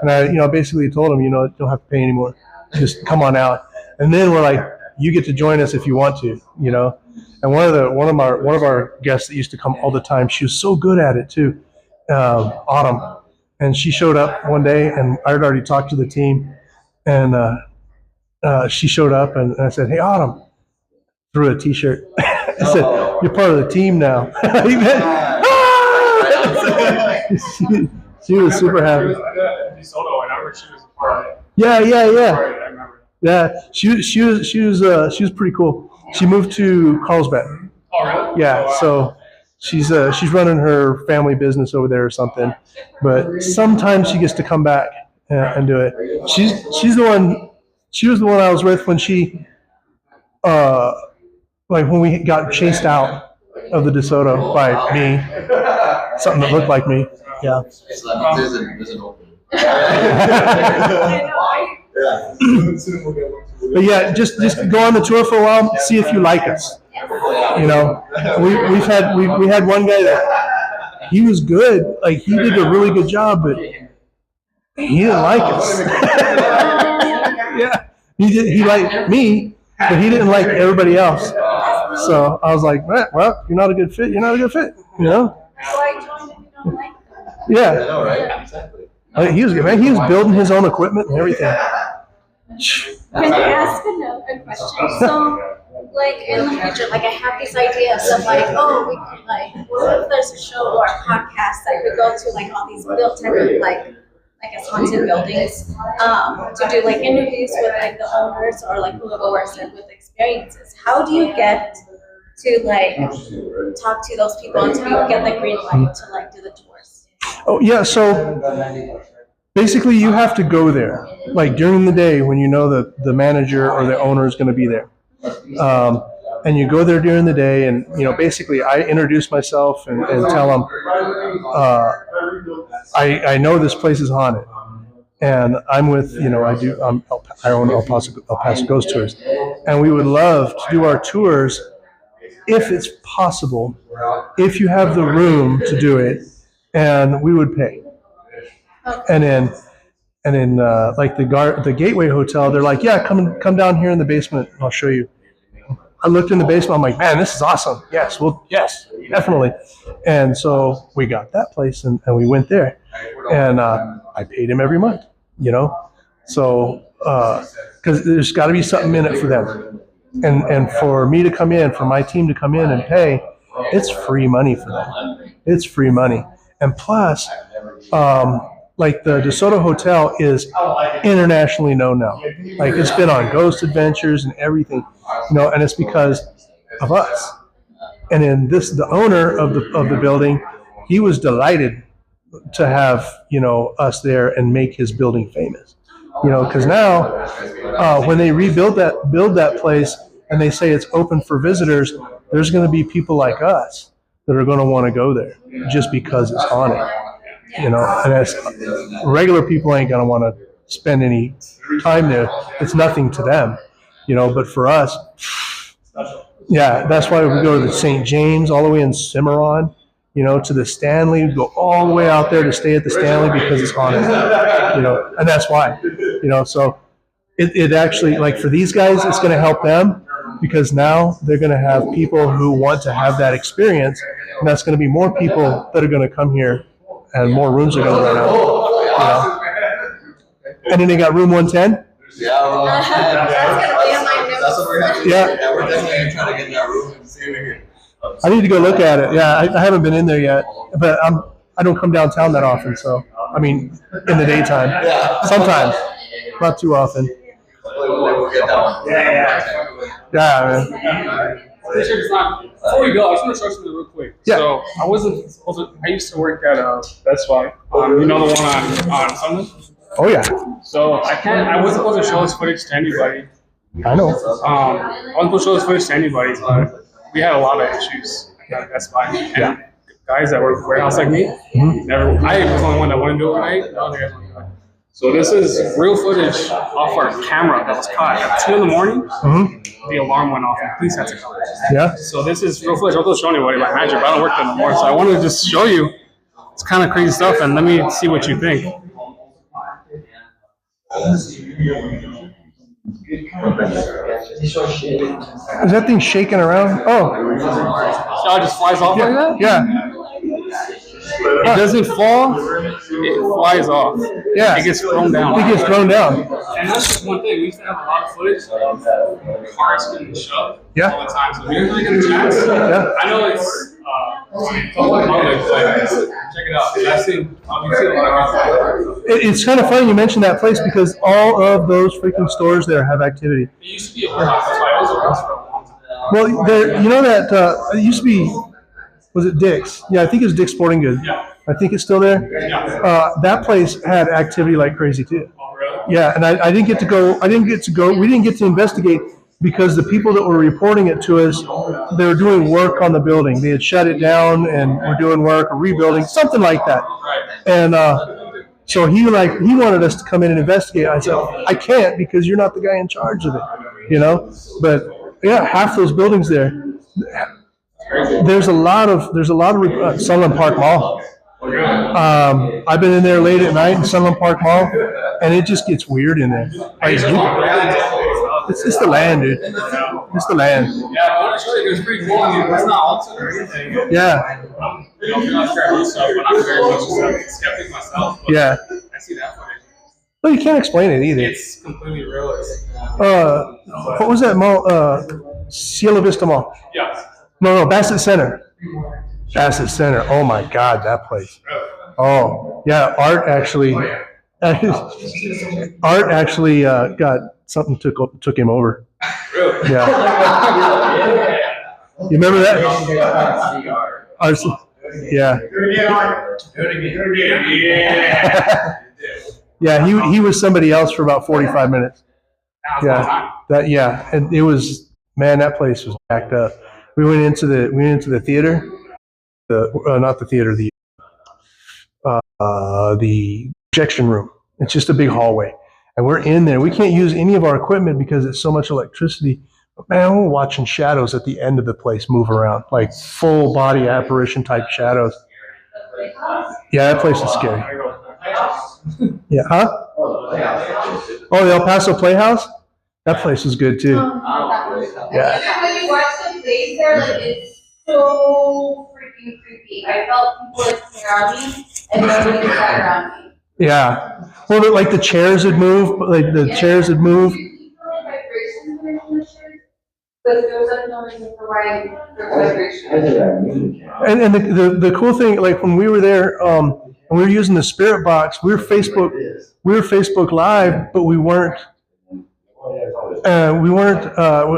And I, basically told him, you don't have to pay anymore. Just come on out. And then we're like, you get to join us if you want to, And one of our guests that used to come all the time, she was so good at it too, Autumn. And she showed up one day, and I had already talked to the team, and she showed up, and I said, hey, Autumn, threw a T-shirt. I said, you're part of the team now. She was super happy. Yeah, she was pretty cool. She moved to Carlsbad. Oh, really? Yeah, so she's running her family business over there or something. But sometimes she gets to come back and do it. She's the one. She was the one I was with when she, when we got chased out of the DeSoto by me, something that looked like me. Yeah. So that means there's an opening. But yeah, just go on the tour for a while, see if you like us. We had one guy that he was good, like he did a really good job, but he didn't like us. Yeah, he liked me, but he didn't like everybody else. So I was like, well, you're not a good fit. You're not a good fit. Yeah. I know, right? Exactly. He was good, man. He was building his own equipment and everything. Can I ask another question? So, in the future, I have these ideas of we could what if there's a show or a podcast that could go to all these built type of haunted buildings, to do interviews with the owners or whoever works there with experiences. How do you get to talk to those people and to get the green light to do the tours? Oh yeah, so basically you have to go there during the day when you know that the manager or the owner is going to be there, and you go there during the day, and basically I introduce myself and tell them I know this place is haunted, And I'm with, I own El Paso Ghost Tours. And we would love to do our tours if it's possible, if you have the room to do it, and we would pay. And then like the Gateway Hotel, they're like, yeah, come down here in the basement, and I'll show you. I looked in the basement. I'm like, man, this is awesome. Yes, definitely. And so we got that place, and we went there, and I paid him every month. So because there's got to be something in it for them, and for me to come in, for my team to come in and pay, it's free money for them. It's free money, and plus, like the DeSoto Hotel is internationally known now. Like it's been on Ghost Adventures and everything, and it's because of us. And then the owner of the building, he was delighted to have us there and make his building famous. Because now when they build that place and they say it's open for visitors, there's going to be people like us that are going to want to go there just because it's haunted. And as regular people ain't gonna want to spend any time there. It's nothing to them, But for us, yeah, that's why we go to the St. James, all the way in Cimarron, to the Stanley. We go all the way out there to stay at the Stanley because it's haunted, and that's why, So it actually, like for these guys, it's going to help them because now they're going to have people who want to have that experience, and that's going to be more people that are going to come here. And more rooms are going to run out. And then they got room 110. Yeah, room 110. That's what we're having. Yeah, we're definitely going to try to get in that room and see it here. I need to go look at it. Yeah, I haven't been in there yet, but I don't come downtown that often. So I mean, in the daytime, sometimes, not too often. We'll get that one. Yeah, man. Before we go, I just want to show something real quick. Yeah. So I used to work at Best Buy. The one on Summer? Oh yeah. So I wasn't supposed to show this footage to anybody. I know. I wasn't supposed to show this footage to anybody, but we had a lot of issues at Best Buy. And guys that work warehouse like me, I was the only one that wanted to do it overnight. The other guys wanted to do it. So this is real footage off our camera that was caught at 2 a.m. The alarm went off and police had to come. Yeah. So this is real footage. I'll go show anybody my magic, but I don't work there anymore. So I wanted to just show you. It's kind of crazy stuff, and let me see what you think. Is that thing shaking around? Oh. So it just flies off like that? Yeah. It doesn't fall, it flies off. Yeah. It gets thrown down. It gets thrown down. And that's just one thing. We used to have a lot of footage of cars getting shoved all the time. So if you really get a chance, I know it's public, but check it out. I've seen a lot of It's kind of funny you mentioned that place because all of those freaking stores there have activity. It used to be a warehouse. That's why it was a warehouse for a long time. Well, that it used to be, was it Dick's? Yeah, I think it was Dick's Sporting Goods. Yeah. I think it's still there. Yeah. That place had activity like crazy too. Oh, really? Yeah, and I didn't get to go. We didn't get to investigate because the people that were reporting it to us, they were doing work on the building. They had shut it down and were doing work or rebuilding, something like that. Right. And so he wanted us to come in and investigate. I said, I can't because you're not the guy in charge of it, But yeah, half those buildings there. There's a lot of Sunland Park Mall. I've been in there late at night in Sunland Park Mall, and it just gets weird in there. It's the land, dude. It's the land. Yeah, I want to show you. It's pretty cool. It's not altered or anything. Yeah. I'm not sure I do stuff, but I'm very much a skeptic myself. But Yeah. I see that footage. Well, you can't explain it either. It's completely real. What was that mall? Cielo Vista Mall. Yeah. No, Bassett Center. Bassett Center. Oh my God, that place. Oh yeah, Art actually got something took him over. Really? Yeah. You remember that? Yeah. Yeah, he was somebody else for about 45 minutes. Yeah, and it was, man, that place was packed up. We went into the theater, not the theater, the projection room. It's just a big hallway. And we're in there. We can't use any of our equipment because it's so much electricity. But man, we're watching shadows at the end of the place move around, like full body apparition type shadows. Yeah, that place is scary. Yeah, huh? Oh, the El Paso Playhouse? That place is good too. Yeah. Even when you watch the plays there, like it's so freaking creepy. I felt people like around me and nobody sat around me. Yeah. Well, like the chairs would move, like the chairs would move. You feel like vibrations when you're in the chairs, but there was like no reason for why there's vibration. And the cool thing, like when we were there, and we were using the spirit box, we were Facebook Live, but we weren't. I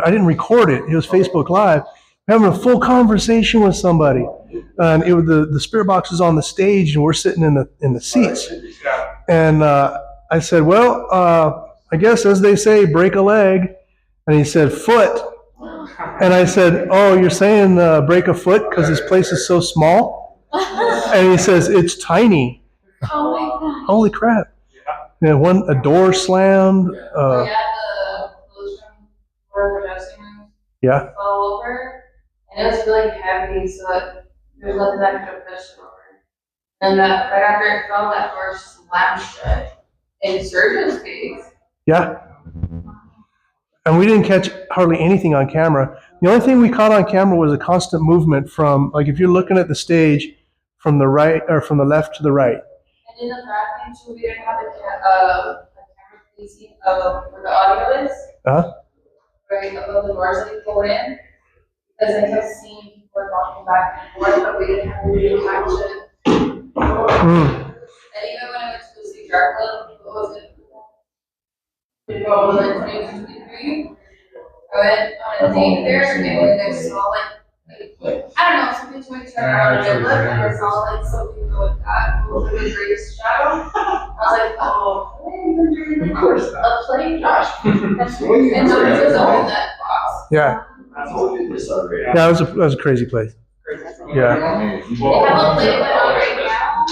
didn't record it. It was Facebook Live. We're having a full conversation with somebody, and it was the spirit box is on the stage, and we're sitting in the seats. And I said, "Well, I guess as they say, break a leg." And he said, "Foot." And I said, "Oh, you're saying break a foot because this place is so small?" And he says, "It's tiny." Oh my God. Holy crap! And a door slammed. For the dressing room, Yeah. all over, and it was really heavy, so there's nothing that could push it over. And that right after it fell, that door slammed shut in surgeon's face. Yeah. And we didn't catch hardly anything on camera. The only thing we caught on camera was a constant movement from, like, if you're looking at the stage from the right or from the left to the right. And in the bathroom too, we didn't have a camera facing where the audio is. Right above the doors that you go in, because I kept seeing people walking back and forth, but we didn't have any action. And even when I went to the Sea Dracula, it wasn't. We go to like 2023. I went on a date there, and I saw like I don't know, something to me turned around and I looked, and I saw like some people with that little bit of grace shadow. I was like, oh, of course, a plane, Josh. And so it was all in that box. Yeah. Yeah, it was a crazy place. Yeah. They have a play going on right now.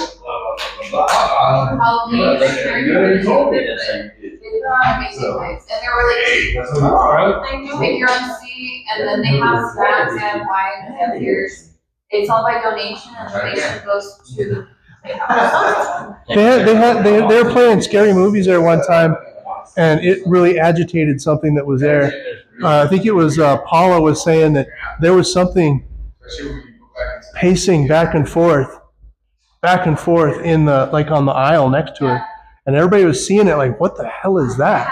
Halloween, like very good. It's an amazing place. And there were like, pick your own seat, and then they have snacks and wine and beers. It's all by donation, and the donation goes to the playhouse. They were playing scary movies there one time, and it really agitated something that was there. I think it was Paula was saying that there was something pacing back and forth in the like on the aisle next to her, and everybody was seeing it like, what the hell is that?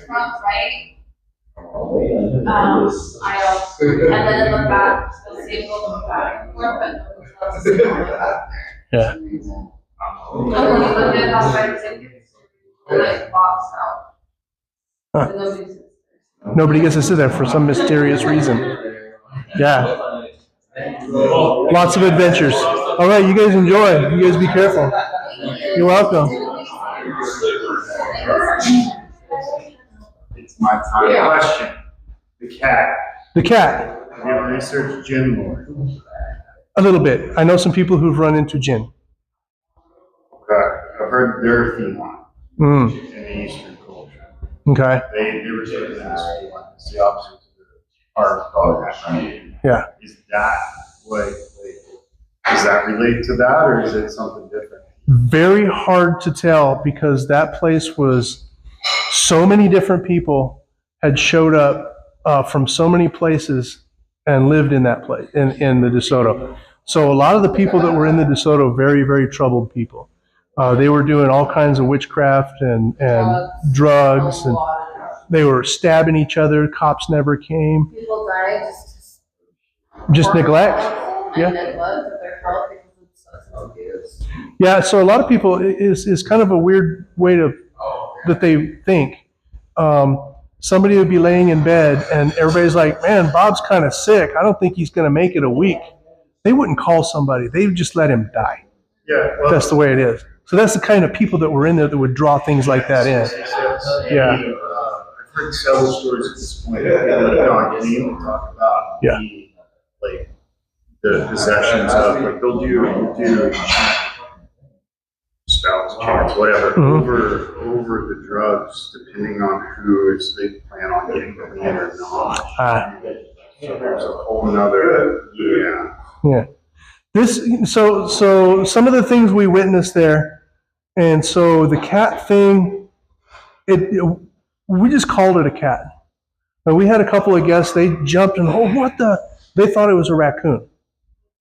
Front right aisle, and then in the back, the same go back and forth, but nobody's allowed to sit on it. Yeah. And when you look at how many tickets, they're like boxed out. Huh. And nobody sits there. Nobody gets to sit there for some mysterious reason. Yeah. Lots of adventures. All right, you guys enjoy. You guys be careful. You're welcome. It's my time. Question. The cat. The cat. Have you ever researched gin lore? A little bit. I know some people who've run into gin. I've heard they're feline in the Eastern culture. Okay. They were taken as feline. It's the opposite of our dog, right? Yeah. Is that does that relate to that, or is it something different? Very hard to tell because that place was so many different people had showed up from so many places and lived in that place, in the DeSoto. So a lot of the people that were in the DeSoto, very, very troubled people. They were doing all kinds of witchcraft and drugs, and they were stabbing each other. Cops never came. People die Just neglect. Yeah. And neglect of their health because of substance abuse. Yeah, so a lot of people is kind of a weird way that they think. Somebody would be laying in bed and everybody's like, man, Bob's kind of sick. I don't think he's going to make it a week. They wouldn't call somebody. They would just let him die. Yeah. Well, that's the way it is. So that's the kind of people that were in there that would draw things like that in. Yeah. I've heard several stories at this point. I can't even talk about the possessions of, like, they'll do spouse, kids, whatever, Mhm. over the drugs, depending on who, if they plan on getting clean or not. So there's a whole nother, Yeah. So some of the things we witnessed there, and so the cat thing, we just called it a cat. But we had a couple of guests, they jumped and, they thought it was a raccoon.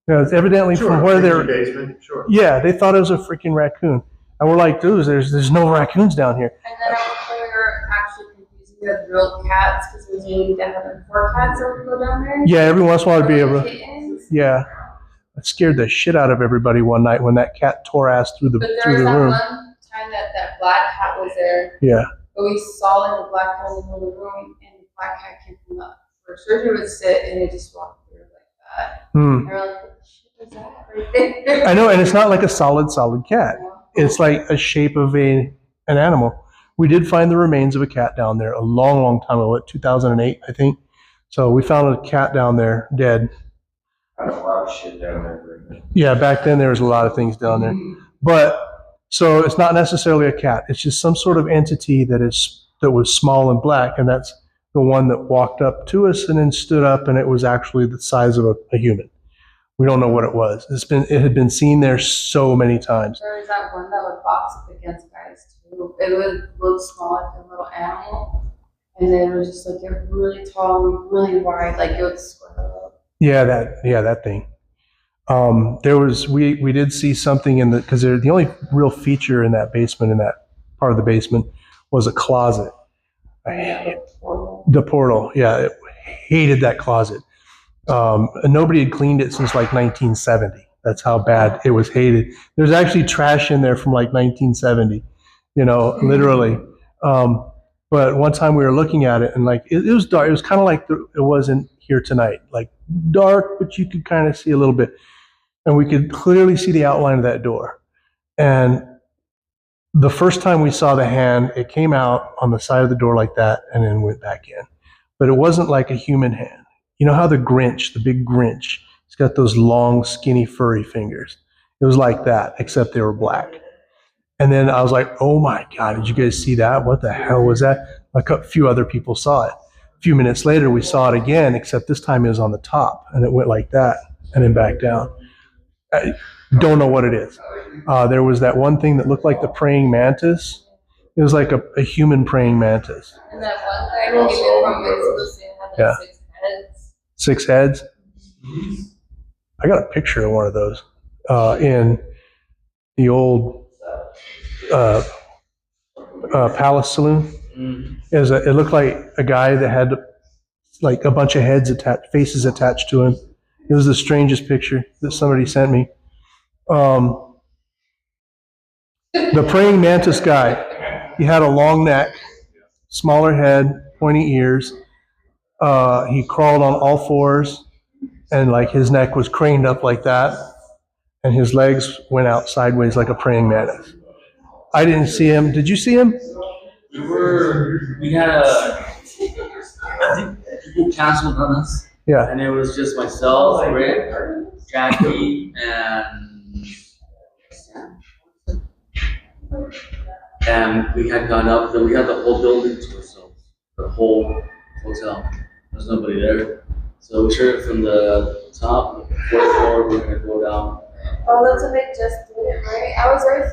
It's evidently Sure, from where they're, basement, sure. yeah, they thought it was a freaking raccoon. And we're like, dude, there's no raccoons down here. And then we were actually confusing with real cats because we knew that having 4 cats that would go down there. Yeah, every once in a while I'd be able to, Kittens. yeah. It scared the shit out of everybody one night when that cat tore ass through the But there through was the that room. one time that black cat was there. Yeah. But we saw like the black cat in the middle of the room, and the black cat came from the where surgery would sit, and it just walked through like that. And we're like, what the shit is that right there? I know, and it's not like a solid cat. It's like a shape of an animal. We did find the remains of a cat down there a long time ago, 2008, I think. So we found a cat down there, dead. I know a lot of shit down there. Yeah, back then there was a lot of things down there. But, so it's not necessarily a cat. It's just some sort of entity that was small and black, and that's the one that walked up to us and then stood up, and it was actually the size of a human. We don't know what it was. It had been seen there so many times. There was that one that would box up against guys too. It would look small like a little animal, and then it was just like get really tall and really wide, like it would square up. Yeah, that thing. We did see something because the only real feature in that basement, in that part of the basement, was a closet. The portal, yeah, I hated that closet. And nobody had cleaned it since like 1970. That's how bad it was hated. There's actually trash in there from like 1970, literally. But one time we were looking at it, and like it was dark. It was kind of like it wasn't here tonight, like dark, but you could kind of see a little bit, and we could clearly see the outline of that door. And the first time we saw the hand, it came out on the side of the door like that, and then went back in. But it wasn't like a human hand. You know how the big Grinch, he's got those long, skinny, furry fingers. It was like that, except they were black. And then I was like, oh my God, did you guys see that? What the hell was that? Like a few other people saw it. A few minutes later, we saw it again, except this time it was on the top, and it went like that, and then back down. I don't know what it is. There was that one thing that looked like the praying mantis. It was like a human praying mantis. And that one guy who came in from Mexico City had like 6 heads. 6 heads? I got a picture of one of those in the old Palace Saloon. It looked like a guy that had like a bunch of faces attached to him. It was the strangest picture that somebody sent me. The praying mantis guy, he had a long neck, smaller head, pointy ears. He crawled on all 4s, and like his neck was craned up like that, and his legs went out sideways like a praying mantis. I didn't see him. Did you see him? We had I think people canceled on us. Yeah. And it was just myself, Rick, Jackie, and we had gone up, then we had the whole building to ourselves, the whole hotel. There's nobody there. So we shared it from the top, the 4th floor, we're gonna go down. Oh, that's what they just did, right? I was right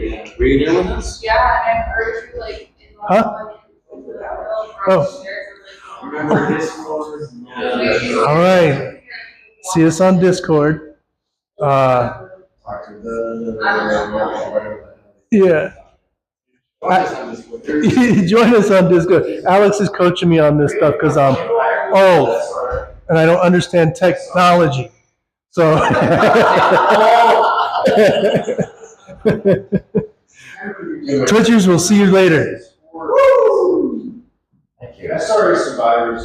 here. Were you there with us? Yeah, and I heard you like in the Oh. Remember Discord? All right. See us on Discord. Yeah. Join us on Discord. Alex is coaching me on this stuff because I'm old and I don't understand technology. So Twitchers, we'll see you later. Thank you. Sorry, survivors.